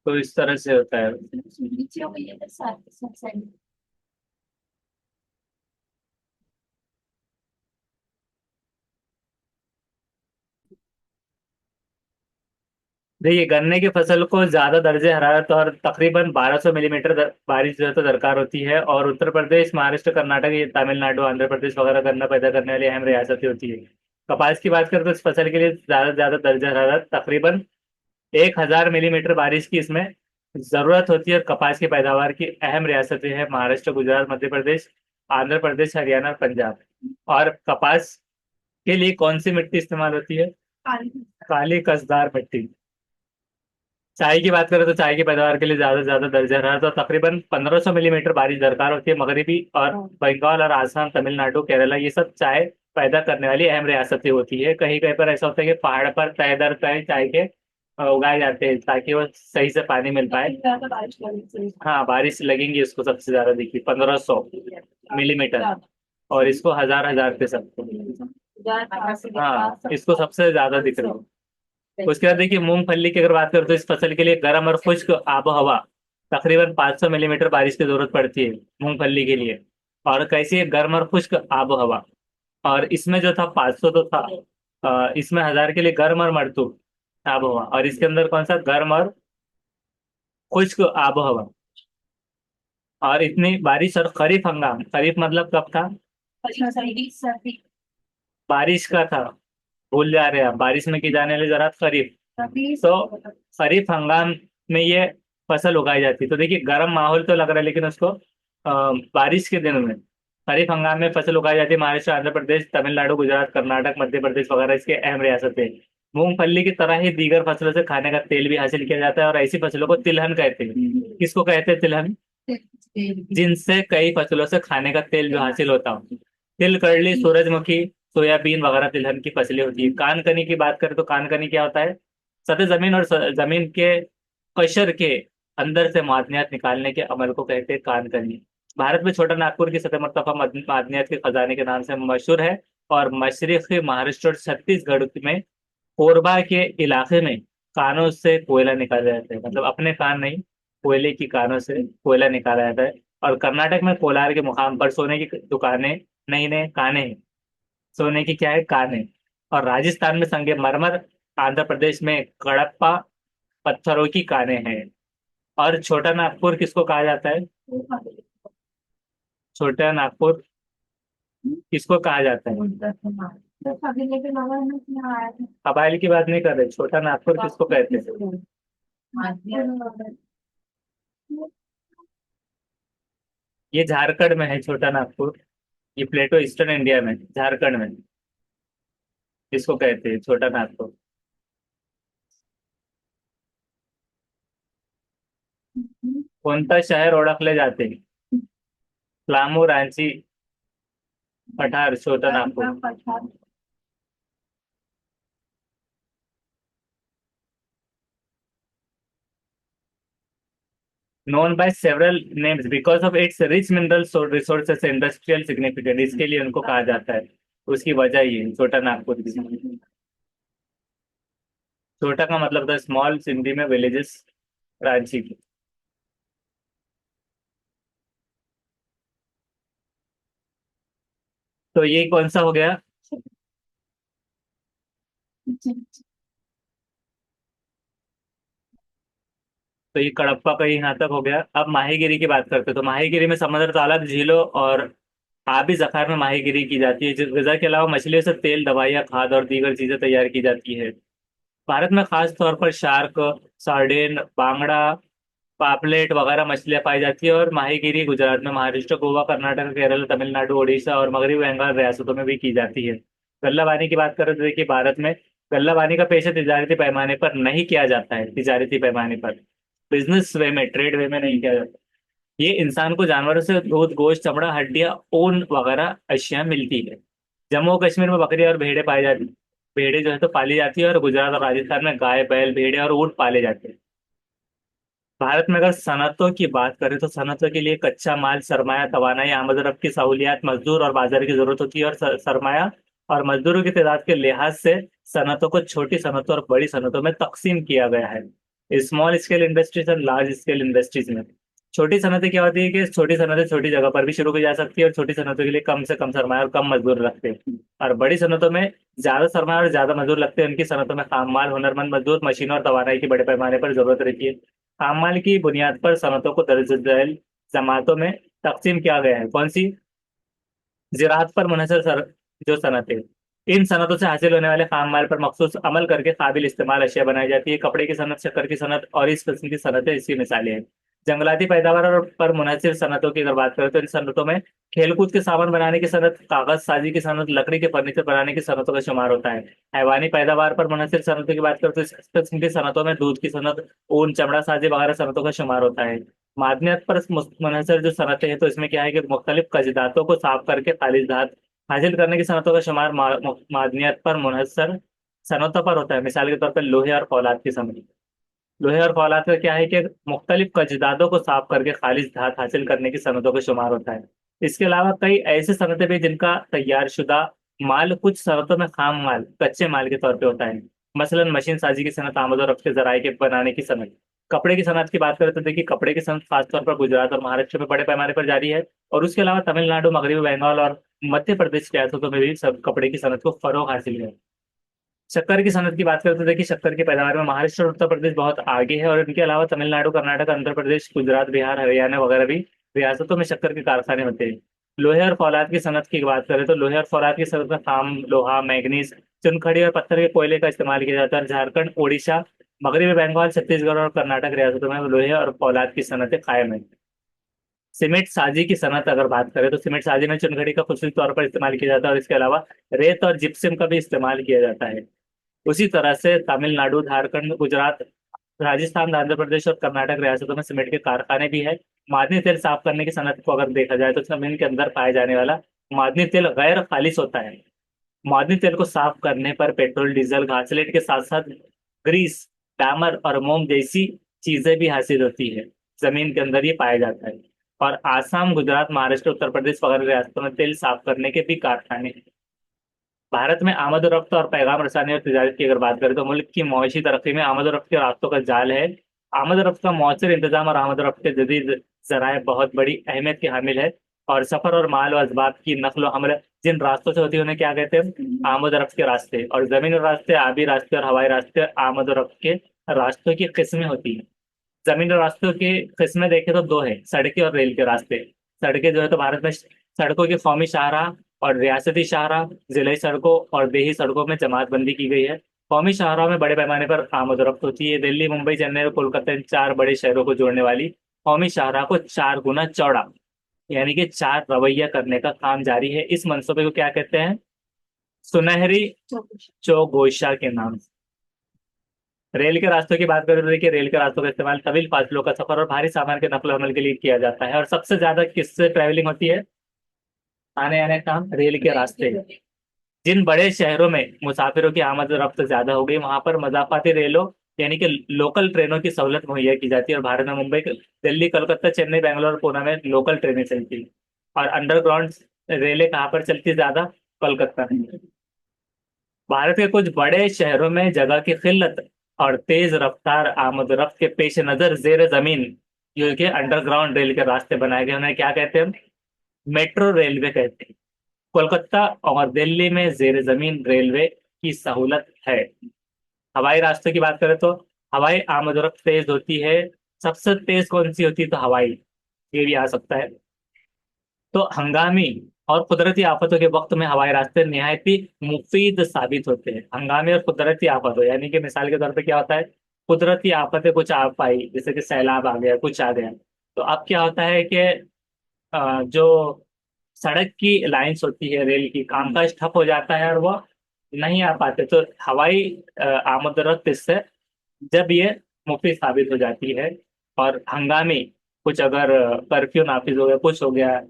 तो इस तरह से होता है। नीचे हो गई है तो साथ साथ देखिए, गन्ने की फसल को ज्यादा दर्जे हरारत और तकरीबन 1200 मिलीमीटर बारिश जो है तो दरकार होती है। और उत्तर प्रदेश, महाराष्ट्र, कर्नाटक, ये तमिलनाडु, आंध्र प्रदेश वगैरह गन्ना पैदा करने वाली अहम रियासतें होती है। कपास की बात करें तो इस फसल के लिए ज्यादा से ज्यादा दर्जा हरारत तकरीबन 1000 मिलीमीटर बारिश की इसमें जरूरत होती है। और कपास की पैदावार की अहम रियासतें हैं महाराष्ट्र, गुजरात, मध्य प्रदेश, आंध्र प्रदेश, हरियाणा और पंजाब। और कपास के लिए कौन सी मिट्टी इस्तेमाल होती है, काली कसदार मिट्टी। चाय की बात करें तो चाय की पैदावार के लिए ज्यादा से ज्यादा दर्जा रहा तो तकरीबन 1500 मिलीमीटर बारिश दरकार होती है। मगरबी और बंगाल और आसाम, तमिलनाडु, केरला, ये सब चाय पैदा करने वाली अहम रियासतें होती है। कहीं कहीं पर ऐसा होता है कि पहाड़ पर तय दर तय चाय के उगाए जाते हैं ताकि वो सही से पानी मिल पाए। ज्यादा बारिश करनी चाहिए। हाँ, बारिश लगेंगी उसको सबसे ज्यादा, देखिए 1500 मिलीमीटर। और इसको हजार हजार पे सबको। हाँ, इसको सबसे ज्यादा दिख रही है। उसके बाद देखिए, मूंगफली की अगर बात करें तो इस फसल के लिए गर्म और खुश्क आबो हवा, तकरीबन 500 मिलीमीटर बारिश की जरूरत पड़ती है मूंगफली के लिए। और कैसी है, गर्म और खुश्क आबो हवा। और इसमें जो था 500 तो था, इसमें 1000 के लिए गर्म और मृदु आबो हवा, और इसके अंदर कौन सा, गर्म और खुश्क आबो हवा। और इतनी बारिश और खरीफ हंगाम, खरीफ मतलब कब था, सर्दी सर्दी बारिश का था, भूल जा रहे हैं आप, बारिश में की जाने वाली ज़रात खरीफ। सर्दी तो खरीफ हंगाम में ये फसल उगाई जाती है। तो देखिए, गर्म माहौल तो लग रहा है, लेकिन उसको बारिश के दिनों में खरीफ हंगाम में फसल उगाई जाती है। महाराष्ट्र, आंध्र प्रदेश, तमिलनाडु, गुजरात, कर्नाटक, मध्य प्रदेश वगैरह इसके अहम रियासतें हैं। मूंगफली की तरह ही दीगर फसलों से खाने का तेल भी हासिल किया जाता है, और ऐसी फसलों को तिलहन कहते हैं। किसको कहते हैं, तिलहन, जिनसे कई फसलों से खाने का तेल जो हासिल होता हो। तिल, करली, सूरजमुखी, सोयाबीन वगैरह तिलहन की फसलें होती है। कानकनी की बात करें तो कानकनी क्या होता है, सतह जमीन और जमीन के कशर के अंदर से मादनियात निकालने के अमल को कहते हैं कानकनी। भारत में छोटा नागपुर की सतह मरतबा मादनियात के खजाने के नाम से मशहूर है। और मशरक़ी महाराष्ट्र और छत्तीसगढ़ में कोरबा के इलाके में कानों से कोयला निकाला जाता है, मतलब अपने कान नहीं, कोयले की कानों से कोयला निकाला जाता है। और कर्नाटक में कोलार के मुकाम पर सोने की दुकानें, नहीं नहीं काने हैं, सोने की क्या है, काने। और राजस्थान में संगे मरमर, आंध्र प्रदेश में कडप्पा पत्थरों की काने हैं। और छोटा नागपुर किसको कहा जाता है, छोटा नागपुर किसको कहा जाता है, कबाइल की बात नहीं कर रहे, छोटा नागपुर किसको कहते हैं। ये झारखंड में है छोटा नागपुर, ये प्लेटो ईस्टर्न इंडिया में, झारखंड में इसको कहते हैं छोटा नागपुर। कोणता शहर ओळखले जाते, पलामू, रांची, कठार, छोटा Nagpur. known by several names because of its rich mineral resources and industrial significance, इसके लिए उनको कहा जाता है। उसकी वजह ये है, छोटा नागपुर की। छोटा का मतलब था स्मॉल, सिंधी में विलेजेस, रांची की। तो ये कौन सा हो गया? तो ये कड़प्पा का यहाँ तक हो गया। अब माहीगिरी की बात करते हैं। तो माहीगिरी में समुद्र, तालाब, झीलों और आबी जखार में माहीगिरी की जाती है। जिस गजा के अलावा मछलियों से तेल, दवाइयाँ, खाद और दीगर चीजें तैयार की जाती है। भारत में खास तौर पर शार्क, सार्डिन, बांगड़ा, पापलेट वगैरह मछलियां पाई जाती है। और माहीगिरी गुजरात में, महाराष्ट्र, गोवा, कर्नाटक, केरल, तमिलनाडु, उड़ीसा और मगरबी बंगाल रियासतों में भी की जाती है। गल्लाबानी की बात करें तो देखिए, भारत में गल्लाबानी का पेशा तिजारती पैमाने पर नहीं किया जाता है। तिजारती पैमाने पर, बिजनेस वे में, ट्रेड वे में नहीं किया जाता। ये इंसान को जानवरों से दूध, गोश्त, चमड़ा, हड्डियां, ऊन वगैरह अशिया मिलती है। जम्मू और कश्मीर में बकरी और भेड़ें पाई जाती, भेड़ें जो है तो पाली जाती है। और गुजरात और राजस्थान में गाय, बैल, भेड़ें और ऊंट पाले जाते हैं। भारत में अगर सनतों की बात करें तो सनतों के लिए कच्चा माल, सरमाया, तवानाई, आमद रफ्त की सहूलियात, मजदूर और बाजार की जरूरत होती है। और सरमाया और मजदूरों की तादाद के लिहाज से सनतों को छोटी सनतों और बड़ी सनतों में तकसीम किया गया है। स्मॉल स्केल इंडस्ट्रीज और लार्ज स्केल इंडस्ट्रीज में छोटी सनतें क्या होती है कि छोटी सनतें छोटी जगह पर भी शुरू की जा सकती है, और छोटी सनतों के लिए कम से कम सरमाया और कम मजदूर लगते हैं। और बड़ी सनतों में ज्यादा सरमाया और ज्यादा मजदूर लगते हैं। उनकी सनतों में खाम माल, हुनरमंद मजदूर, मशीनों और तवानाई की बड़े पैमाने पर जरूरत रहती है। अमाल की बुनियाद पर सनतों को दर्ज झैल जमातों में तकसीम किया गया है। कौन सी? ज़राअत पर मुनहसर जो सनतें, इन सनतों से हासिल होने वाले खाम माल पर मखसूस अमल करके काबिल इस्तेमाल अशिया बनाई जाती है। कपड़े की सनत, शक्कर की सनत और इस किस्म की सनतें इसकी मिसालें हैं। जंगलाती पैदावार और पर मुनहसर सनतों की अगर बात करें तो इन सनतों में खेलकूद के सामान बनाने की सनत, कागज साजी की सनत, लकड़ी के फर्नीचर बनाने की सनतों का शुमार होता है। हैवानी पैदावार पर मुनहसर सनतों की बात करें तो इस किस्म की सनतों में दूध की सनत, ऊन, चमड़ा साजी वगैरह सनतों का शुमार होता है। मादनियत पर मुनहसर जो सनतें हैं तो इसमें क्या है कि मुख्तलिफ कजदातों को साफ करके खालिज धात हासिल करने की सनतों का शुमार मादनियत पर मुनहसर सनतों पर होता है। मिसाल के तौर पर लोहे और फौलाद की सनत। लोहे और फौलाद का क्या है कि मुख्तलिफ कजदादों को साफ करके खालिज धात हासिल करने की सनतों का शुमार होता है। इसके अलावा कई ऐसे सनतें भी जिनका तैयार शुदा माल कुछ सनतों में खाम माल, कच्चे माल के तौर पे होता है। मसलन मशीन साजी की सनत, आमद और रफ्त के जराये के बनाने की सनत। कपड़े की सनत की बात करें तो देखिए, कपड़े की सनत खासतौर पर गुजरात और महाराष्ट्र में बड़े पैमाने पर जारी है। और उसके अलावा तमिलनाडु, मगरबी बंगाल और मध्य प्रदेश रियासतों में भी सब कपड़े की सनत को फरोग हासिल है। शक्कर की सनत की बात करें तो देखिए, शक्कर की पैदावार में महाराष्ट्र और उत्तर प्रदेश बहुत आगे है। और इनके अलावा तमिलनाडु, कर्नाटक, आंध्र प्रदेश, गुजरात, बिहार, हरियाणा वगैरह भी रियासतों में शक्कर के कारखाने होते हैं। लोहे और फौलाद की सनत की बात करें तो लोहे और फौलाद की सनत में ताम, लोहा, मैग्नीज, चुनखड़ी और पत्थर के कोयले का इस्तेमाल किया जाता है। झारखंड, ओडिशा, मगरबी बंगाल, छत्तीसगढ़ और कर्नाटक रियासतों में लोहे और फौलाद की सनतें कायम है। सीमेंट साजी की सनत अगर बात करें तो सीमेंट साजी में चुनखड़ी का खुसूसी तौर पर इस्तेमाल किया जाता है। और इसके अलावा रेत और जिप्सम का भी इस्तेमाल किया जाता है। उसी तरह से तमिलनाडु, झारखंड, गुजरात, राजस्थान, आंध्र प्रदेश और कर्नाटक रियासतों में सीमेंट के कारखाने भी है। मादनी तेल साफ करने की सनत को अगर देखा जाए तो जमीन के अंदर पाए जाने वाला मादनी तेल गैर खालिश होता है। मादनी तेल को साफ करने पर पेट्रोल, डीजल, घासलेट के साथ साथ ग्रीस, डामर और मोम जैसी चीजें भी हासिल होती है। जमीन के अंदर ये पाया जाता है। और आसाम, गुजरात, महाराष्ट्र, उत्तर प्रदेश वगैरह रियासतों में तेल साफ करने के भी कारखाने हैं। भारत में आमद और रफ्त और पैगाम रसानी और तजारत की अगर बात करें तो मुल्क की मौशी तरक्की में आमद और रफ्त के रास्तों का जाल है। आमद और रफ्त का मौसर इंतजाम और आमद और रफ्त के जदीद जराए बहुत बड़ी अहमियत की हामिल है। और सफर और माल और असबाब की नकल व हमल जिन रास्तों से होती है उन्हें क्या कहते हैं? आमद और रफ्त के रास्ते। और जमीनी रास्ते, आबी रास्ते और हवाई रास्ते आमद और रफ्त के रास्तों की किस्में होती हैं। जमीनी रास्तों की किस्में देखें तो दो है, सड़कें और रेल के रास्ते। सड़कें जो है तो भारत में सड़कों की कौमी शाहराह और रियासती शाहराह, जिले सड़कों और देही सड़कों में जमातबंदी की गई है। कौमी शाहराह में बड़े पैमाने पर आमद रफ्त होती है। दिल्ली, मुंबई, चेन्नई और कोलकाता इन चार बड़े शहरों को जोड़ने वाली कौमी शाहराह को चार गुना चौड़ा, यानी कि चार रवैया करने का काम जारी है। इस मंसूबे को क्या कहते हैं? सुनहरी चौगोशा के नाम से। रेल के रास्तों की बात करें तो देखिए, रेल के रास्तों का इस्तेमाल तवील फासलों का सफर और भारी सामान के नकल हमल के लिए किया जाता है। और सबसे ज्यादा किससे ट्रैवलिंग होती है? आने आने का रेल के रास्ते। जिन बड़े शहरों में मुसाफिरों की आमद और रफ्त ज्यादा हो गई वहां पर मजाफाती रेलों, यानी कि लोकल ट्रेनों की सहूलत मुहैया की जाती है। और भारत में मुंबई, दिल्ली, कोलकाता, चेन्नई, बेंगलोर और पुणे में लोकल ट्रेनें चलती हैं। और अंडरग्राउंड रेलें कहाँ पर चलती है ज्यादा? कोलकाता में। भारत के कुछ बड़े शहरों में जगह की किल्लत और तेज रफ्तार आमद रफ्त के पेश नजर जेर जमीन जो कि अंडरग्राउंड रेल के रास्ते बनाए गए, उन्हें क्या कहते हैं? मेट्रो रेलवे कहते हैं। कोलकाता और दिल्ली में जेर जमीन रेलवे की सहूलत है। हवाई रास्तों की बात करें तो हवाई आमदोरफ्त तेज होती है। सबसे तेज कौन सी होती है? तो हवाई, ये भी आ सकता है। तो हंगामी और कुदरती आफतों के वक्त में हवाई रास्ते निहायत ही मुफीद साबित होते हैं। हंगामी और कुदरती आफतों यानी कि मिसाल के तौर पे क्या होता है, कुदरती आफतें कुछ आ पाई, जैसे कि सैलाब आ गया, कुछ आ गया, तो अब क्या होता है कि जो सड़क की लाइंस होती है, रेल की कामकाज ठप हो जाता है और वो नहीं आ पाते, तो हवाई आमदरफ्त इससे जब ये मुफीद साबित हो जाती है। और हंगामी, कुछ अगर कर्फ्यू नाफिज हो गया, कुछ हो गया,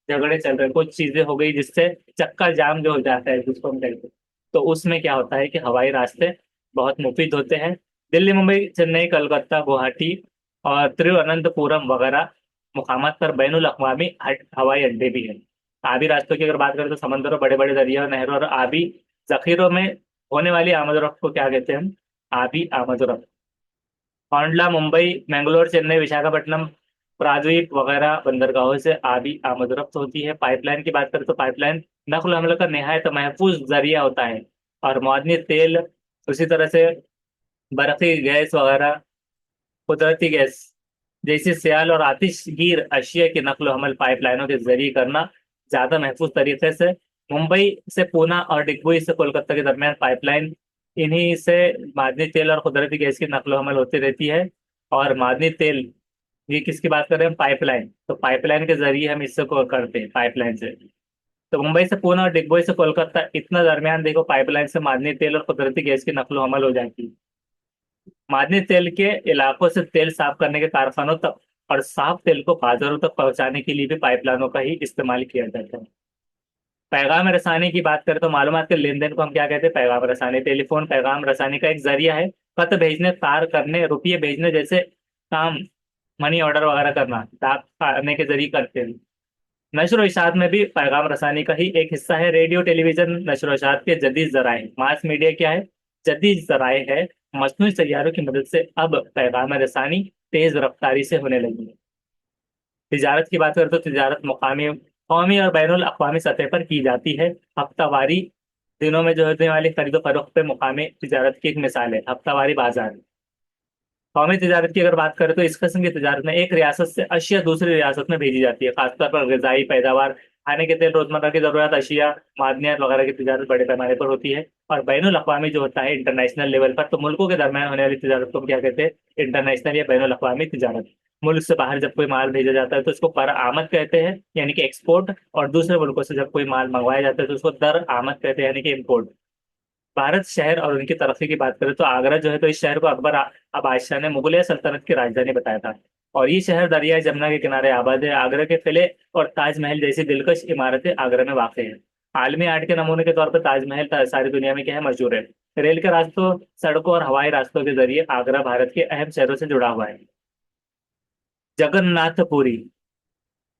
झगड़े चल रहे, कुछ चीजें हो गई जिससे चक्का जाम जो हो जाता है जिसको हम कहते हैं, तो उसमें क्या होता है कि हवाई रास्ते बहुत मुफीद होते हैं। दिल्ली, मुंबई, चेन्नई, कलकत्ता, गुवाहाटी और तिरुवनंतपुरम वगैरह मुकामात पर बैनुल अक़वामी हवाई अड्डे भी हैं। आबी रास्तों की अगर बात करें तो समंदरों, बड़े बड़े दरिया, नहरों और आबी जखीरों में होने वाली आमदोरफ्त को क्या कहते हैं हम? आबी आमदोरफ्त। कांडला, मुंबई, मैंगलोर, चेन्नई, विशाखापट्टनम, प्रायद्वीप वगैरह बंदरगाहों से आबी आमदरफ्त होती है। पाइपलाइन की बात करें तो पाइपलाइन नक्ल हमल का नहायत महफूज जरिया होता है। और मौदनी तेल, उसी तरह से बर्फी गैस वगैरह, कुदरती गैस जैसी सियाल और आतिशगीर अशिया की नकल हमल पाइपलाइनों के जरिए करना ज्यादा महफूज तरीके से। मुंबई से पूना और डिगबोई से कोलकाता के दरमियान पाइपलाइन, इन्हीं से मादनी तेल और कुदरती गैस की नकलो हमल होती रहती है। और मादनी तेल, ये किसकी बात कर रहे हैं हम? पाइपलाइन, तो पाइपलाइन के जरिए हम इससे को करते हैं, पाइपलाइन से। तो मुंबई से पुणे और डिगबोई से कोलकाता, इतना दरमियान देखो, पाइपलाइन से मादनी तेल और कुदरती गैस की नकलो हमल हो जाती है। मादनी तेल के इलाकों से तेल साफ करने के कारखानों तक और साफ तेल को बाजारों तक पहुंचाने के लिए भी पाइपलाइनों का ही इस्तेमाल किया जाता है। पैगाम रसानी की बात करें तो मालूमात के लेन देन को हम क्या कहते हैं? पैगाम रसानी। टेलीफोन पैगाम रसानी का एक जरिया है। खत भेजने, तार करने, रुपये भेजने जैसे काम, मनी ऑर्डर वगैरह करना डाक खाने के जरिए करते हैं। नशर व इशात में भी पैगाम रसानी का ही एक हिस्सा है। रेडियो, टेलीविजन, नशर व इशात के जदीद जराए। मास मीडिया क्या है? जदीद जराए है। मसनूई सैयारों की मदद से अब पैगाम रसानी तेज रफ्तारी से होने लगी है। तिजारत की बात करें तो तिजारत मुकामी, कौमी और बैनुल अक़वामी सतह पर की जाती है। हफ्तावारी दिनों में जो होने वाली खरीदो फरोख्त पे मुकामी तिजारत की एक मिसाल है हफ्तावारी बाजार। कौमी तिजारत की अगर बात करें तो इस किस्म की तिजारत में एक रियासत से अशिया दूसरी रियासत में भेजी जाती है। खासतौर पर गजाई पैदावार, खाने के तेल, रोजमर्रा की जरूरत अशिया, मादनियात वगैरह की तिजारत बड़े पैमाने पर होती है। और बैनुल अक़वामी जो होता है इंटरनेशनल लेवल पर, तो मुल्कों के दरमियान होने वाली तिजारत को हम क्या कहते हैं? इंटरनेशनल या बैनुल अक़वामी तिजारत। मुल्क से बाहर जब कोई माल भेजा जाता है तो इसको पर आमद कहते हैं, यानी कि एक्सपोर्ट। और दूसरे मुल्कों से जब कोई माल मंगवाया जाता है तो उसको दर आमद कहते हैं, यानी कि इम्पोर्ट। भारत शहर और उनकी तरक्की की बात करें तो आगरा जो है, तो इस शहर को अकबर बादशाह ने मुगलिया सल्तनत की राजधानी बताया था। और ये शहर दरिया जमुना के किनारे आबाद है। आगरा के किले और ताजमहल जैसी दिलकश इमारतें आगरा में वाक़ हैं। आलमी आर्ट के नमूने के तौर पर ताजमहल सारी दुनिया में क्या है? मशहूर है। रेल के रास्तों, सड़कों और हवाई रास्तों के जरिए आगरा भारत के अहम शहरों से जुड़ा हुआ है। जगन्नाथपुरी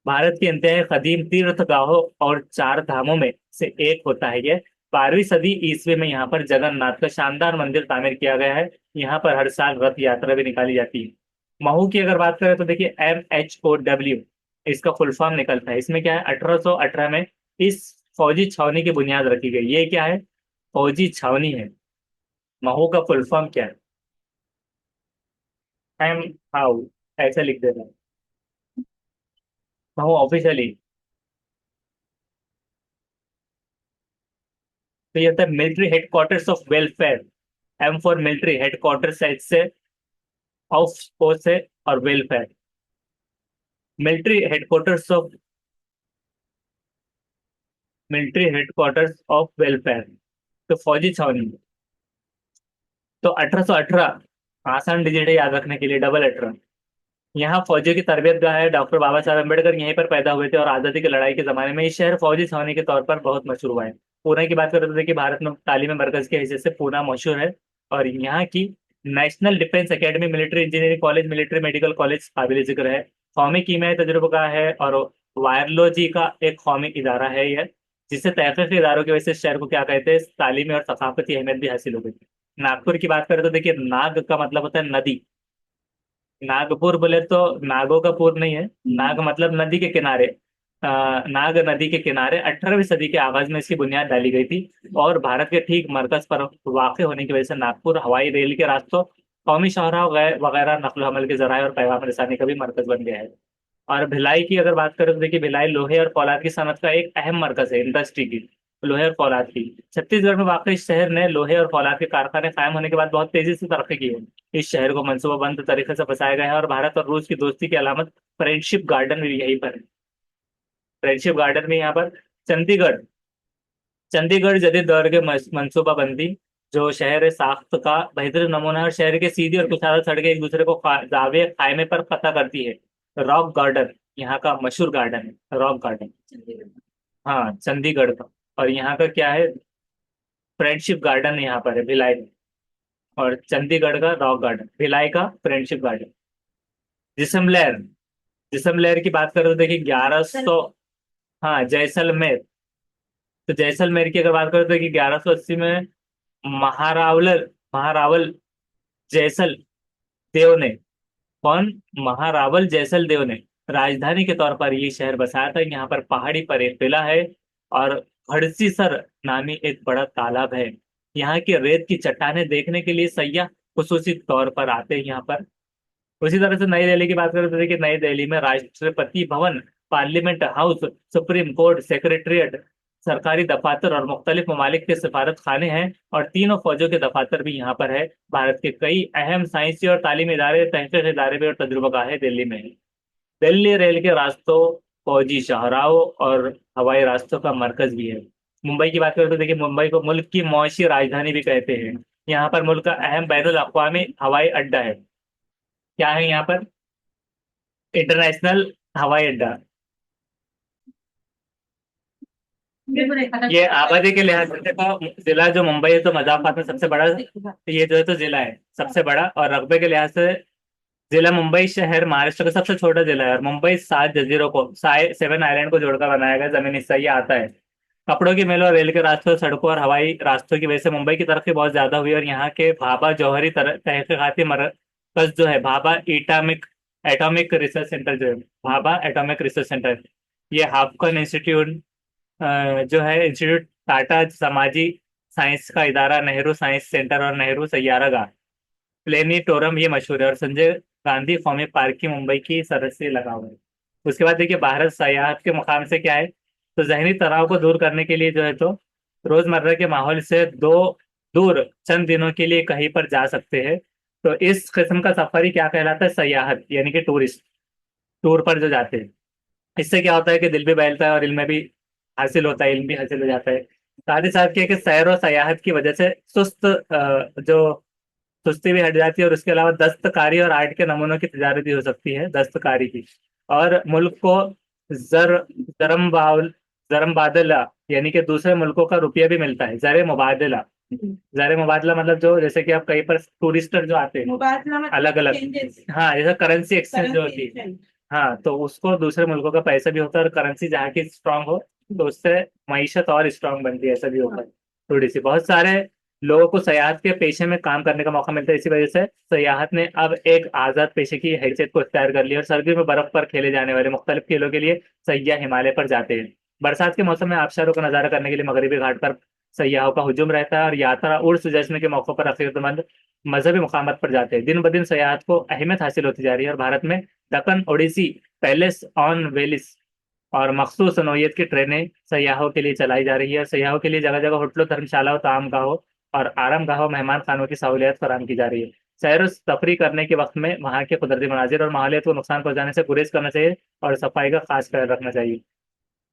भारत के इंतहाई कदीम तीर्थ गाहों और चार धामों में से एक होता है। ये 12वीं सदी ईस्वी में यहाँ पर जगन्नाथ का शानदार मंदिर तामीर किया गया है। यहाँ पर हर साल रथ यात्रा भी निकाली जाती है। महू की अगर बात करें तो देखिए, MHOW इसका फुल फॉर्म निकलता है। इसमें क्या है? 1818 में इस फौजी छावनी की बुनियाद रखी गई। ये क्या है? फौजी छावनी है। महू का फुल फॉर्म क्या है? एम हाउ, ऐसा लिख देना है। महू ऑफिशियली, तो ये होता है military headquarters of welfare. M for military headquarters से, ऑफ फोर्स है, और welfare, military headquarters of welfare, तो फौजी छावनी। तो 1818, आसान डिजिट है याद रखने के लिए, डबल 18। यहाँ फौजियों की तरबियत गाह है। डॉक्टर बाबा साहब अम्बेडकर यहीं पर पैदा हुए थे और आजादी की लड़ाई के जमाने में इस शहर फौजी छावनी के तौर पर बहुत मशहूर हुआ है। पुणे की बात करें तो देखिए, भारत में तालीमी मरकज के हैसियत से पूना मशहूर है। और यहाँ की national defence academy, military engineering college, military medical college काबिल जिक्र है। कौमी कीमियाई तजुर्बा है और वायरलॉजी का एक कौमी इदारा है यह, जिससे तहकीकी इदारों की वजह से इस शहर को क्या कहते हैं? तालीमी और सकाफती अहमियत भी हासिल हो गई। नागपुर की बात करें तो देखिए, नाग का मतलब होता है नदी। नागपुर बोले तो नागों का पुर नहीं है, नाग मतलब नदी के किनारे। नाग नदी के किनारे 18वीं सदी के आगाज में इसकी बुनियाद डाली गई थी। और भारत के ठीक मरकज पर वाक़ होने की वजह से नागपुर हवाई रेल के रास्तों, कौमी शाहराह वगैरह नकल हमल के जराये और पैगाम रसानी का भी मरकज बन गया है। और भिलाई की अगर बात करें तो देखिए, भिलाई लोहे और फौलाद की सनत का एक अहम मरकज है, इंडस्ट्री की, लोहे और फौलाद की। छत्तीसगढ़ में वाकई इस शहर ने लोहे और फौलाद के कारखाने कायम होने के बाद बहुत तेजी से तरक्की की है। इस शहर को मनसूबाबंद तरीके से बसाया गया है और भारत और रूस की दोस्ती की अलामत फ्रेंडशिप गार्डन भी यहीं पर है। फ्रेंडशिप गार्डन भी यहाँ पर। चंडीगढ़, चंडीगढ़ जदीद दौर के मनसूबाबंदी जो शहर है साख्त का बेहतरीन नमूना है, और शहर के सीधी और कुशादा सड़कें एक दूसरे को दावे खाइमे पर पता करती है। रॉक गार्डन यहाँ का मशहूर गार्डन है, रॉक गार्डन। हाँ, चंडीगढ़ का। और यहाँ का क्या है, फ्रेंडशिप गार्डन यहाँ पर है भिलाई में। और चंडीगढ़ का रॉक गार्डन, भिलाई का फ्रेंडशिप गार्डन। जिसमलेर, जिसमलेर की बात करें तो देखिए 1100। हाँ, जैसलमेर। तो जैसलमेर की अगर बात करें तो देखिए 1180 में महारावल महारावल जैसल देव ने, कौन, महारावल जैसल देव ने राजधानी के तौर पर ये शहर बसाया था। यहाँ पर पहाड़ी पर एक किला है और हड़सीसर नामी एक बड़ा तालाब है। यहाँ की रेत की चट्टानें देखने के लिए सयाह खुसूसी तौर पर आते हैं यहाँ पर। उसी तरह से नई दिल्ली की बात करें तो देखिए, नई दिल्ली में Rashtrapati Bhavan, parliament house, supreme court, secretariat, सरकारी दफातर और मुख्तलिफ ममालिक के सफारत खाने हैं। और तीनों फौजों के दफातर भी यहाँ पर है। भारत के कई अहम साइंसी और तालीमी इदारे, तहकीक इदारे भी और तजुर्बागाहें दिल्ली में है। दिल्ली रेल के रास्तों, फौजी शाहराहों और हवाई रास्तों का मरकज भी है। मुंबई की बात करें तो देखिए, मुंबई को मुल्क की मौशी राजधानी भी कहते हैं। यहाँ पर मुल्क का अहम बैनुल अक़वामी हवाई अड्डा है। क्या है यहाँ पर, इंटरनेशनल हवाई अड्डा। ये आबादी के लिहाज से देखो, जिला जो मुंबई है तो मजाफात में सबसे बड़ा, ये जो है तो जिला है सबसे बड़ा। और रकबे के लिहाज से जिला मुंबई शहर महाराष्ट्र का सबसे छोटा जिला है। और मुंबई 7 जजीरों को, 7 आइलैंड को जोड़कर बनाया गया जमीनी हिस्सा ये आता है। कपड़ों की मिलों, रेल के रास्तों, सड़कों और हवाई रास्तों की वजह से मुंबई की तरक्की बहुत ज्यादा हुई। और यहाँ के भाभा जौहरी तहकीकाती मरकज जो है, Bhabha atomic atomic research centre जो है, भाभा एटॉमिक रिसर्च सेंटर, ये हाफकन इंस्टीट्यूट जो है, इंस्टीट्यूट टाटा समाजी साइंस का इदारा, नेहरू साइंस सेंटर और नेहरू सैयारागाह प्लेनिटोरम ये मशहूर है। और संजय गांधी कौमी पार्क की मुंबई की सरहद से लगा हुआ है। उसके बाद देखिए, भारत सयाहत के मुकाम से क्या है, तो जहनी तनाव को दूर करने के लिए जो है तो रोजमर्रा के माहौल से दो दूर चंद दिनों के लिए कहीं पर जा सकते हैं। तो इस किस्म का सफर ही क्या कहलाता है, सयाहत, यानी कि टूरिस्ट टूर पर जो जाते हैं। इससे क्या होता है कि दिल भी बहलता है और इल्म भी हासिल होता है, इल्म भी हासिल हो जाता है। साथ ही साथ क्या है कि सैर और सयाहत की वजह से जो सुस्ती भी हट जाती है। और उसके अलावा दस्तकारी और आर्ट के नमूनों की तजारत भी हो सकती है, दस्तकारी की। और मुल्क को जर जरम बाउल जरम बादला, यानी कि दूसरे मुल्कों का रुपया भी मिलता है, जर मुबादला। जर मुबादला मतलब जो, जैसे कि आप कहीं पर टूरिस्टर जो आते हैं मुबादला मतलब अलग अलग, changes, हाँ, जैसे करेंसी एक्सचेंज जो होती है, currency हाँ, तो उसको दूसरे मुल्कों का पैसा भी होता है। और करेंसी जहाँ की स्ट्रांग हो तो उससे मईशत और स्ट्रांग बनती है, ऐसा भी होता है। थोड़ी सी, बहुत सारे लोगों को सयाहत के पेशे में काम करने का मौका मिलता है। इसी वजह से सयाहत ने अब एक आजाद पेशे की हैसियत को इख्तियार कर लिया। और सर्दियों में बर्फ पर खेले जाने वाले मुख्तलिफ खेलों के लिए सयाह हिमालय पर जाते हैं। बरसात के मौसम में आबशारों का नजारा करने के लिए मगरबी घाट पर सयाहों का हुजूम रहता है। और यात्रा उर्स जश्न के मौकों पर अकीदतमंद मजहबी मकामात पर जाते हैं। दिन ब दिन सयाहत को अहमियत हासिल होती जा रही है। और भारत में Deccan Odyssey, palace on wheels और मखसूस नौयत की ट्रेनें सयाहों के लिए चलाई जा रही है। और सयाहों के लिए जगह जगह होटलों, धर्मशालाओं, ताम गाहों और आराम गाहों, मेहमान खानों की सहूलियत फराहम की जा रही है। सैर और तफरी करने के वक्त में वहाँ के कुदरती मनाजिर और माहौलियत को नुकसान पहुंचाने से गुरेज करना चाहिए और सफाई का खास ख्याल रखना चाहिए।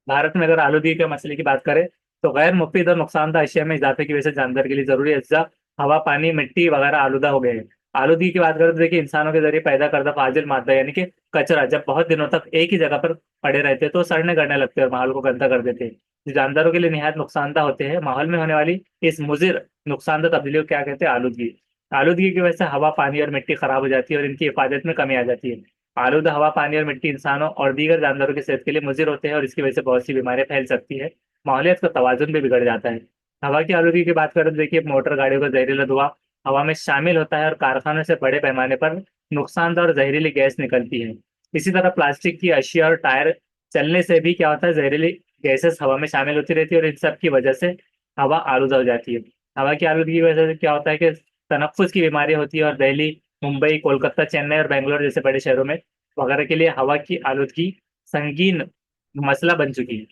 भारत में अगर आलूगी के मसले की बात करें तो गैर मुफीद और नुकसानदा अशिया में इजाफे की वजह से जानवर के लिए जरूरी अज्जा, हवा, पानी, मिट्टी वगैरह आलूदा हो गए हैं। आलूगी की बात करें तो देखिए, इंसानों के जरिए पैदा करदा फाजिल मादा, यानी कि कचरा, जब बहुत दिनों तक एक ही जगह पर पड़े रहते हैं तो सड़ने गड़ने लगते हैं और माहौल को गंदा कर देते हैं, जो जानदारों के लिए निहायत नुकसानदा होते हैं। माहौल में होने वाली इस मुजिर नुकसानदा तब्दीलियों को क्या कहते हैं, आलूदगी। आलूदगी की वजह से हवा, पानी और मिट्टी खराब हो जाती है और इनकी हिफाजत में कमी आ जाती है। आलूदा हवा, पानी और मिट्टी इंसानों और दीगर जानवरों की सेहत के लिए मुजिर होते हैं और इसकी वजह से बहुत सी बीमारियां फैल सकती है। माहौलियत का तवाजुन भी बिगड़ जाता है। हवा की आलूगी की बात करें तो देखिए, मोटर गाड़ियों का जहरीला धुआं हवा में शामिल होता है और कारखानों से बड़े पैमाने पर नुकसानदार और जहरीली गैस निकलती है। इसी तरह प्लास्टिक की अशिया और टायर चलने से भी क्या होता है, जहरीली गैसेस हवा में शामिल होती रहती है और इन सब की वजह से हवा आलूदा हो जाती है। हवा की आलूदगी की वजह से क्या होता है कि तनफ्फुस की बीमारी होती है, और दिल्ली, मुंबई, कोलकाता, चेन्नई और बेंगलोर जैसे बड़े शहरों में वगैरह के लिए हवा की आलूदगी संगीन मसला बन चुकी है।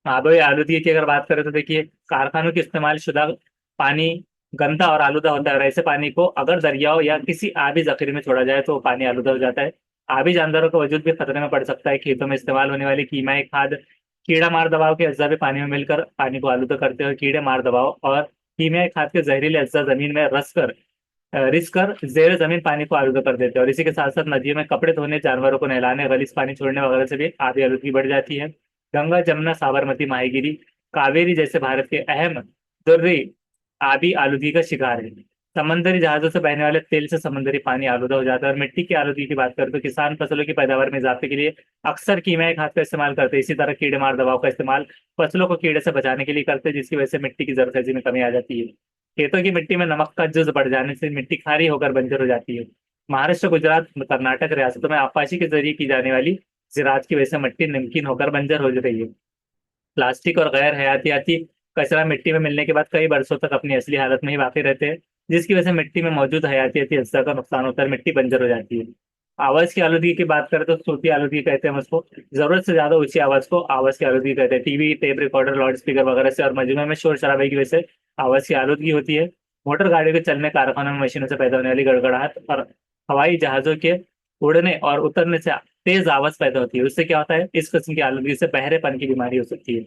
आबोई आलूदगी की अगर बात करें तो देखिए, कारखानों के इस्तेमाल शुदा पानी गंदा और आलूदा होता है, और ऐसे पानी को अगर दरियाओं या किसी आबी जखीरे में छोड़ा जाए तो वो पानी आलूदा हो जाता है। आबी जानवरों का वजूद भी खतरे में पड़ सकता है। खेतों में इस्तेमाल होने वाली कीमियाई खाद कीड़ा मार दवाओं के अज्जा भी पानी में मिलकर पानी को आलूदा करते हैं, और कीड़े मार दवाओं और कीमियाई खाद के जहरीले अज्जा जमीन में रिस कर जेर जमीन पानी को आलूदा कर देते हैं। और इसी के साथ साथ नदियों में कपड़े धोने, जानवरों को नहलाने, गलीज पानी छोड़ने वगैरह से भी आधी आलूदगी बढ़ जाती है। गंगा, जमुना, साबरमती, माहीगिरी, कावेरी जैसे भारत के अहम दर्रे आबी आलूदगी का शिकार है। समंदरी जहाजों से बहने वाले तेल से समुद्री पानी आलूदा हो जाता है। और मिट्टी की आलूदगी की बात करें तो किसान फसलों की पैदावार में इजाफे के लिए अक्सर कीमियाई खाद का इस्तेमाल करते हैं। इसी तरह कीड़े मार दवाओं का इस्तेमाल फसलों को कीड़े से बचाने के लिए करते हैं, जिसकी वजह से मिट्टी की जरखेजी में कमी आ जाती है। खेतों की मिट्टी में नमक का जुज बढ़ जाने से मिट्टी खारी होकर बंजर हो जाती है। महाराष्ट्र, गुजरात, कर्नाटक रियासतों में आपाशी के जरिए की जाने वाली जिरात की वजह से मिट्टी नमकीन होकर बंजर हो रही है। प्लास्टिक और गैर हयातियाती कचरा मिट्टी में मिलने के बाद कई बरसों तक अपनी असली हालत में ही बाकी रहते हैं, जिसकी वजह से मिट्टी में मौजूद हयातियाती अज्जा का नुकसान होता है, मिट्टी बंजर हो जाती है। आवाज की आलूदगी की बात करें तो श्रुति आलूदगी कहते हैं हम उसको। जरूरत से ज्यादा ऊंची आवाज को आवाज की आलूदगी कहते हैं। TV, tape recorder, loud speaker वगैरह से और मजमे में शोर शराबे की वजह से आवाज की आलूदगी होती है। मोटर गाड़ियों के चलने, कारखानों में मशीनों से पैदा होने वाली गड़गड़ाहट और हवाई जहाजों के उड़ने और उतरने से तेज आवाज पैदा होती है। उससे क्या होता है, इस किस्म की आलूदगी से बहरेपन की बीमारी हो सकती है।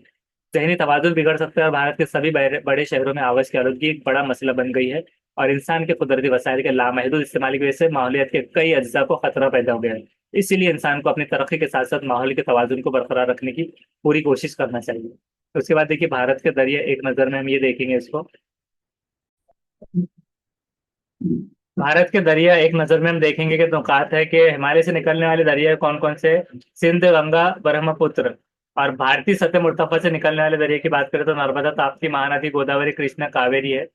जहनी तवाजुन बिगड़ सकता है, और भारत के सभी बड़े बड़े शहरों में आवाज की आलूदगी एक बड़ा मसला बन गई है। और इंसान के कुदरती वसाइल के लामहदूद इस्तेमाल की वजह से माहौलियत के कई अज्जा को खतरा पैदा हो गया है। इसीलिए इंसान को अपनी तरक्की के साथ साथ माहौल के तवाजुन को बरकरार रखने की पूरी कोशिश करना चाहिए। उसके बाद देखिए, भारत के दरिया एक नज़र में हम ये देखेंगे इसको। भारत के दरिया एक नज़र में हम देखेंगे कि नुकात है कि हिमालय से निकलने वाले दरिया कौन कौन से हैं? सिंध, गंगा, ब्रह्मपुत्र। और भारतीय सतह मुर्तफा से निकलने वाले दरिया की बात करें तो नर्मदा, ताप्ती, महानदी, गोदावरी, कृष्णा, कावेरी है।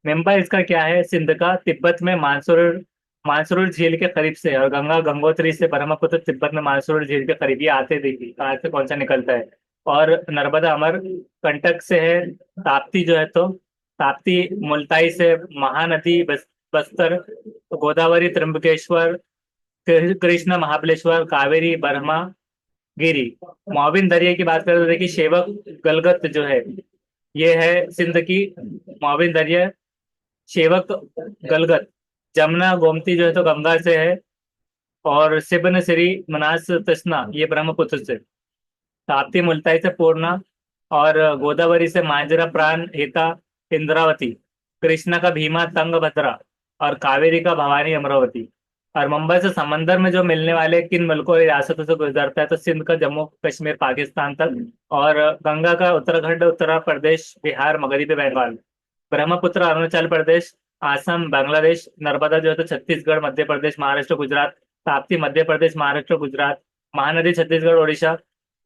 मेंबर इसका क्या है, सिंध का तिब्बत में मानसरोवर मानसरोवर झील के करीब से है, और गंगा गंगोत्री से ब्रह्मपुत्र तिब्बत में मानसरोवर झील के करीब। ये आते देखिए कहाँ से कौन सा निकलता है। और नर्मदा अमर कंटक से है। ताप्ती जो है तो ताप्ती मुल्ताई से, महानदी बस्तर, गोदावरी त्र्यंबकेश्वर, कृष्णा महाबलेश्वर, कावेरी बर्मा गिरी। मोबिन दरिया की बात करें तो देखिए, शेवक गलगत जो है ये है सिंध की मोबिन दरिया। शेवक गलगत, जमुना गोमती जो है तो गंगा से है। और सिबन सिरी मनास तृष्णा ये ब्रह्मपुत्र से। ताप्ती मुल्ताई से पूर्णा, और गोदावरी से मांजरा, प्राण, हिता, इंद्रावती। कृष्णा का भीमा, तंगभद्रा। और कावेरी का भवानी, अमरावती। और मुंबई से समंदर में जो मिलने वाले किन मुल्कों और रियासतों से गुजरता है तो सिंध का जम्मू कश्मीर पाकिस्तान तक, और गंगा का उत्तराखंड, उत्तर प्रदेश, बिहार, मगरबी बंगाल। ब्रह्मपुत्र अरुणाचल प्रदेश, आसम, बांग्लादेश। नर्मदा जो है तो छत्तीसगढ़, मध्य प्रदेश, महाराष्ट्र, गुजरात। ताप्ती मध्य प्रदेश, महाराष्ट्र, गुजरात। महानदी छत्तीसगढ़, उड़ीसा।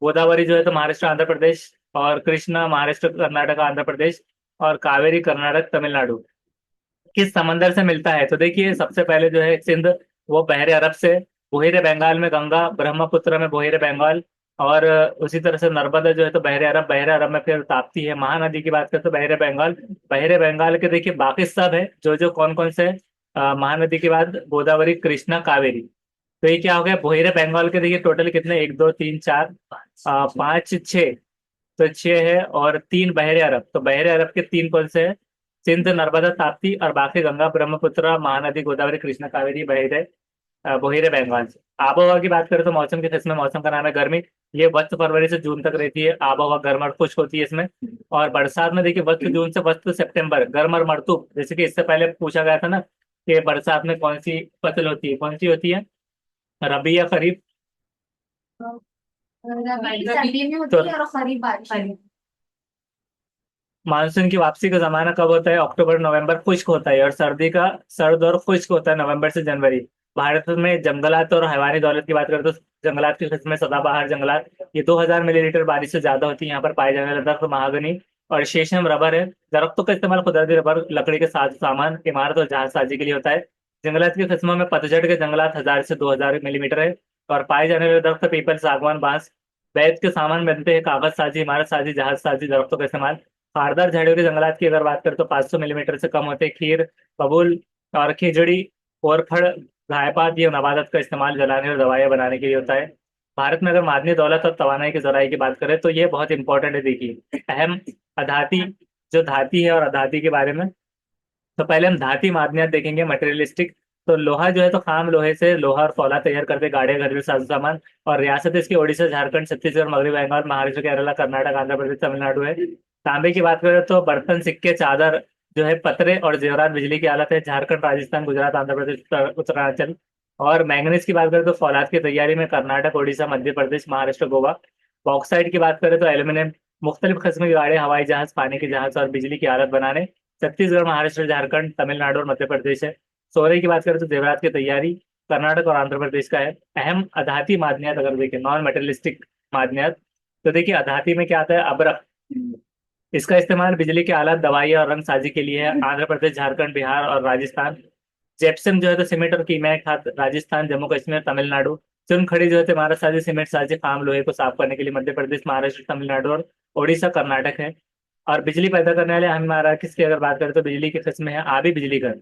गोदावरी जो है तो महाराष्ट्र, आंध्र प्रदेश। और कृष्णा महाराष्ट्र, कर्नाटक, आंध्र प्रदेश। और कावेरी कर्नाटक, तमिलनाडु। किस समंदर से मिलता है तो देखिए, सबसे पहले जो है सिंध, वो बहरे अरब से। बहिरे बंगाल में गंगा, ब्रह्मपुत्र में बहिरे बंगाल। और उसी तरह से नर्मदा जो है तो बहरे अरब, बहरे अरब में फिर ताप्ती है। महानदी की बात करें तो बहरे बंगाल। बहरे बंगाल के देखिए बाकी सब है, जो जो कौन कौन से महानदी के बाद गोदावरी, कृष्णा, कावेरी। तो ये क्या हो गया, बहिरे बंगाल के देखिए टोटल कितने, एक, दो, तीन, चार, पाँच, छः। तो छह है, और तीन बहरे अरब। तो बहरे अरब के तीन कौन से हैं, सिंध, नर्मदा, ताप्ती। और बाकी गंगा, ब्रह्मपुत्र, महानदी, गोदावरी, कृष्णा, कावेरी, बहरे बहिरे बंगाल से। आबोहवा की बात करें तो मौसम के किस्में, मौसम का नाम है गर्मी। ये वस्त फरवरी से जून तक रहती है। आबोहवा गर्म और खुश्क होती है इसमें। और बरसात में देखिए, वस्त जून से वस्त सितंबर, गर्म और मरतूब। जैसे कि इससे पहले पूछा गया था ना कि बरसात में कौन सी फसल होती है, कौन सी होती है, रबी या खरीफ। रबी सर्दी में तो होती है और खरीफ बारिश में। मानसून की वापसी का जमाना कब होता है, अक्टूबर नवंबर खुश्क होता है। और सर्दी का सर्द और खुश्क होता है नवंबर से जनवरी। भारत में जंगलात और हैवानी दौलत की बात करें तो जंगलात की किस्में सदाबहार जंगलात, ये 2000 मिलीलीटर बारिश से ज्यादा होती है। यहाँ पर पाए जाने वाले दरख्त महागनी और शीशम रबर है। दरख्तों का इस्तेमाल कुदरती रबर, लकड़ी के साथ सामान, इमारत और जहाज साजी के लिए होता है। जंगलात की किस्मों में पतझड़ के जंगलात 1000 से 2000 मिलीमीटर है। और पाए जाने वाले दरख्त पीपल, सागवान, बांस। बैत के सामान बनते हैं, कागज साजी, इमारत साजी, जहाज साजी, दरख्तों का इस्तेमाल। खारदार झाड़ियों के जंगलात की अगर बात करें तो 500 मिलीमीटर से कम होते हैं। खीर, बबूल और खिजड़ी, कोरफड़, घायपात, ये नबातात का इस्तेमाल जलाने और दवाइयाँ बनाने के लिए होता है। भारत में अगर मादनी दौलत और तवानाई के जराये की बात करें तो ये बहुत इंपॉर्टेंट है। देखिए अहम अधाती, जो धाती है और अधाती के बारे में। तो पहले हम धाती मादनियात देखेंगे, मटेरियलिस्टिक। तो लोहा जो है तो खाम लोहे से लोहा और फौला तैयार करते, गाड़ियां, घरेलू साजो सामान। और रियासत इसकी ओडिशा, झारखंड, छत्तीसगढ़, मगरबी बंगाल, महाराष्ट्र, केरला, कर्नाटक, आंध्र प्रदेश, तमिलनाडु है। तांबे की बात करें तो बर्तन, सिक्के, चादर जो है, पतरे और जेवरात, बिजली की आलत है, झारखंड, राजस्थान, गुजरात, आंध्र प्रदेश, उत्तरांचल। और मैंगनीज की बात करें तो फौलाद की तैयारी में कर्नाटक, उड़ीसा, मध्य प्रदेश, महाराष्ट्र, गोवा। बॉक्साइट की बात करें तो एल्यूमिनियम, मुख्तलिफ किस्म की गाड़ियां, हवाई जहाज, पानी के जहाज और बिजली की आलत बनाने छत्तीसगढ़, महाराष्ट्र, झारखंड, तमिलनाडु और मध्य प्रदेश है। सोरे की बात करें तो जेवरात की तैयारी कर्नाटक और आंध्र प्रदेश का है। अहम आधाती मादनियात अगर देखें, नॉन मेटेलिस्टिक मादनियात, तो देखिए आधाती में क्या आता है, अब्रक। इसका इस्तेमाल बिजली के आलात, दवाइयाँ और रंग साजी के लिए है। आंध्र प्रदेश, झारखंड, बिहार और राजस्थान। जेप्सम जो है तो सीमेंट और कीमैक खाद, राजस्थान, जम्मू कश्मीर, तमिलनाडु। चुनखड़ी जो है तो इमारत साजी, सीमेंट साजी, खाम लोहे को साफ करने के लिए, मध्य प्रदेश, महाराष्ट्र, तमिलनाडु और उड़ीसा, कर्नाटक है। और बिजली पैदा करने वाले हमारा किसकी अगर बात करें तो बिजली की किस्में है, आबी बिजली घर।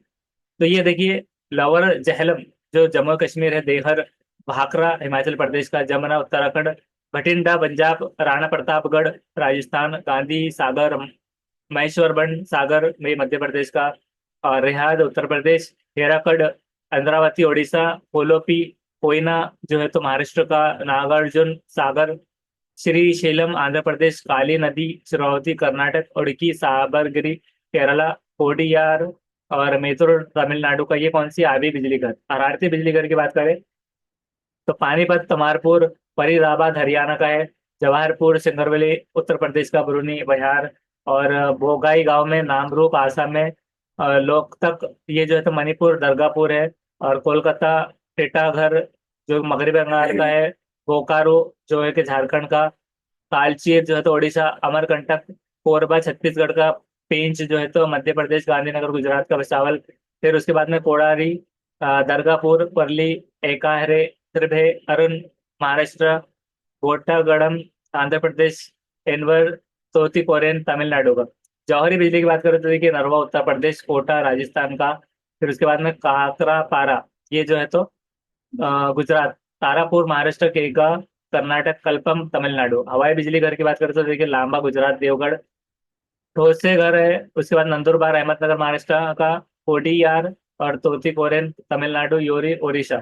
तो ये देखिए, लोअर जहलम जो जम्मू कश्मीर है, देहर, भाखरा हिमाचल प्रदेश का, जमुना उत्तराखंड, भटिंडा पंजाब, राणा प्रतापगढ़ राजस्थान, गांधी सागर, महेश्वरबन सागर में मध्य प्रदेश का, और रिहाद उत्तर प्रदेश, हेराकड, इंद्रावती उड़ीसा, पोलोपी, कोयना जो है तो महाराष्ट्र का, नागार्जुन सागर, श्री शैलम आंध्र प्रदेश, काली नदी श्रावती कर्नाटक, उड़की साबरगिरी केरला, कोडियार और मैसूर तमिलनाडु का। ये कौन सी, आबी बिजली घर। अरारती बिजली घर की बात करें तो पानीपत तमारपुर फरीदाबाद हरियाणा का है, जवाहरपुर सिंगरवेली उत्तर प्रदेश का, बरूनी बिहार, और बोगाई गांव में नामरूप आसाम में, लोकतक ये जो है तो मणिपुर दरगापुर है, और कोलकाता टिटाघर जो मगरबी बंगाल का है, बोकारो जो है कि झारखंड का, तालचेर जो है तो उड़ीसा, अमरकंटक कोरबा छत्तीसगढ़ का, पेंच जो है तो मध्य प्रदेश, गांधीनगर गुजरात का, भुसावल। फिर उसके बाद में कोड़ारी, दरगापुर, परली, एकाहरे, त्रिभे, अरुण महाराष्ट्र, गोटागड़म आंध्र प्रदेश, एनवर, तोतीकोरेन तमिलनाडु का। जौहरी बिजली की बात करें तो देखिए, नरवा उत्तर प्रदेश, कोटा राजस्थान का। फिर उसके बाद में काकरा पारा, ये जो है तो गुजरात, तारापुर महाराष्ट्र, केगा कर्नाटक, कल्पम तमिलनाडु। हवाई बिजली घर की बात करें तो देखिए, लांबा गुजरात, देवगढ़ ठोसे घर है। उसके बाद नंदुरबार अहमदनगर महाराष्ट्र का, कोडियार और तोतीकोरेन तमिलनाडु, योरी उड़ीसा।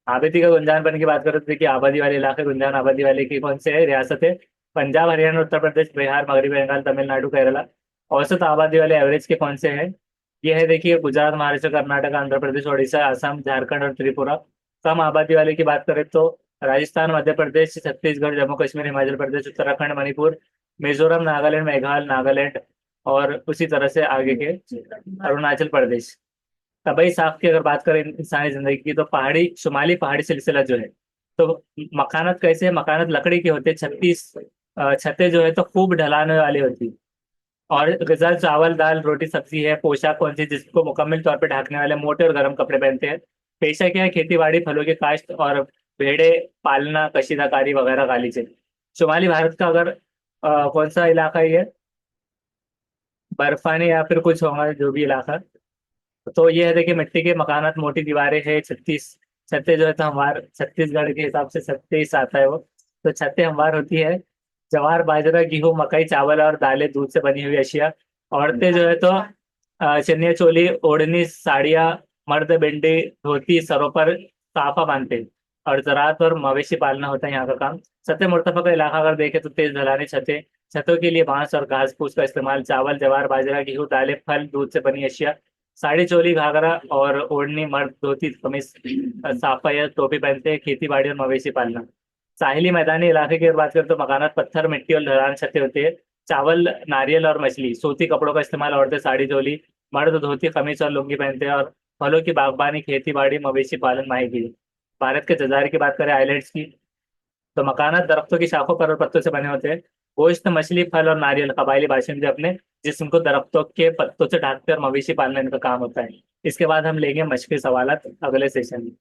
आबादी का गुंजानपन की बात करें तो देखिए, आबादी वाले इलाके, गुंजान आबादी वाले की कौन से है, रियासत है पंजाब, हरियाणा, उत्तर प्रदेश, बिहार, मगरबी बंगाल, तमिलनाडु, केरला। औसत आबादी वाले एवरेज के कौन से हैं, ये है देखिए, गुजरात, महाराष्ट्र, कर्नाटक, आंध्र प्रदेश, उड़ीसा, असम, झारखंड और त्रिपुरा। कम आबादी वाले की बात करें तो राजस्थान, मध्य प्रदेश, छत्तीसगढ़, जम्मू कश्मीर, हिमाचल प्रदेश, उत्तराखंड, मणिपुर, मिजोरम, नागालैंड, मेघालय, नागालैंड, और उसी तरह से आगे के अरुणाचल प्रदेश। तबई साख की अगर बात करें इंसानी जिंदगी की, तो पहाड़ी शुमाली पहाड़ी सिलसिला जो है, तो मकानत कैसे है, मकानत लकड़ी की होती है, 36 छतें जो है तो खूब ढलाने वाली होती है। और गजा चावल, दाल, रोटी, सब्जी है। पोशाक कौन सी, जिसको मुकम्मल तौर पे ढकने वाले मोटे और गर्म कपड़े पहनते हैं। पेशा क्या है, खेती बाड़ी, फलों की काश्त और भेड़े पालना, कशीदाकारी वगैरह, गालीचे। शुमाली भारत का अगर कौन सा इलाका है ये, बर्फानी या फिर कुछ होगा जो भी इलाका। तो ये है देखिए, मिट्टी के मकानात, मोटी दीवारें है, 36 छतें जो है तो हमवार, छत्तीसगढ़ के हिसाब से 36 आता है वो। तो छतें हमवार होती है। ज्वार, बाजरा, गेहूं, मकई, चावल और दालें, दूध से बनी हुई अशिया। औरतें जो है तो चनिया चोली, ओढ़नी, साड़ियाँ, मर्द बिंडी, धोती, सरों पर साफा बांधते हैं। और ज़राअत और मवेशी पालना होता है यहाँ का काम। सतह मुर्तफा का इलाका अगर देखें तो तेज ढलानी छतें, छतों के लिए बांस और घास फूस का इस्तेमाल, चावल, ज्वार, बाजरा, गेहूं, दालें, फल, दूध से बनी अशिया। साड़ी, चोली, घाघरा और ओढ़नी, मर्द धोती, कमीज, साफा या टोपी पहनते हैं। खेती बाड़ी और मवेशी पालना। साहिली मैदानी इलाके की अगर बात करें तो मकानात पत्थर, मिट्टी और ढलान छतें होती है। चावल, नारियल और मछली, सूती कपड़ों का इस्तेमाल, औरतें साड़ी, चोली, मर्द धोती, कमीज और लुंगी पहनते हैं। और फलों की बागबानी, खेती बाड़ी, मवेशी पालन, माहीगीरी। भारत के जजायर की बात करें, आइलैंड्स की, तो मकानात दरख्तों की शाखों पर और पत्तों से बने होते हैं। गोश्त, मछली, फल और नारियल कबायली बाशिंदे अपने जिस्म को दरख्तों के पत्तों से ढकते और मवेशी पालने का काम होता है। इसके बाद हम लेंगे मशक़ी सवालात अगले सेशन में।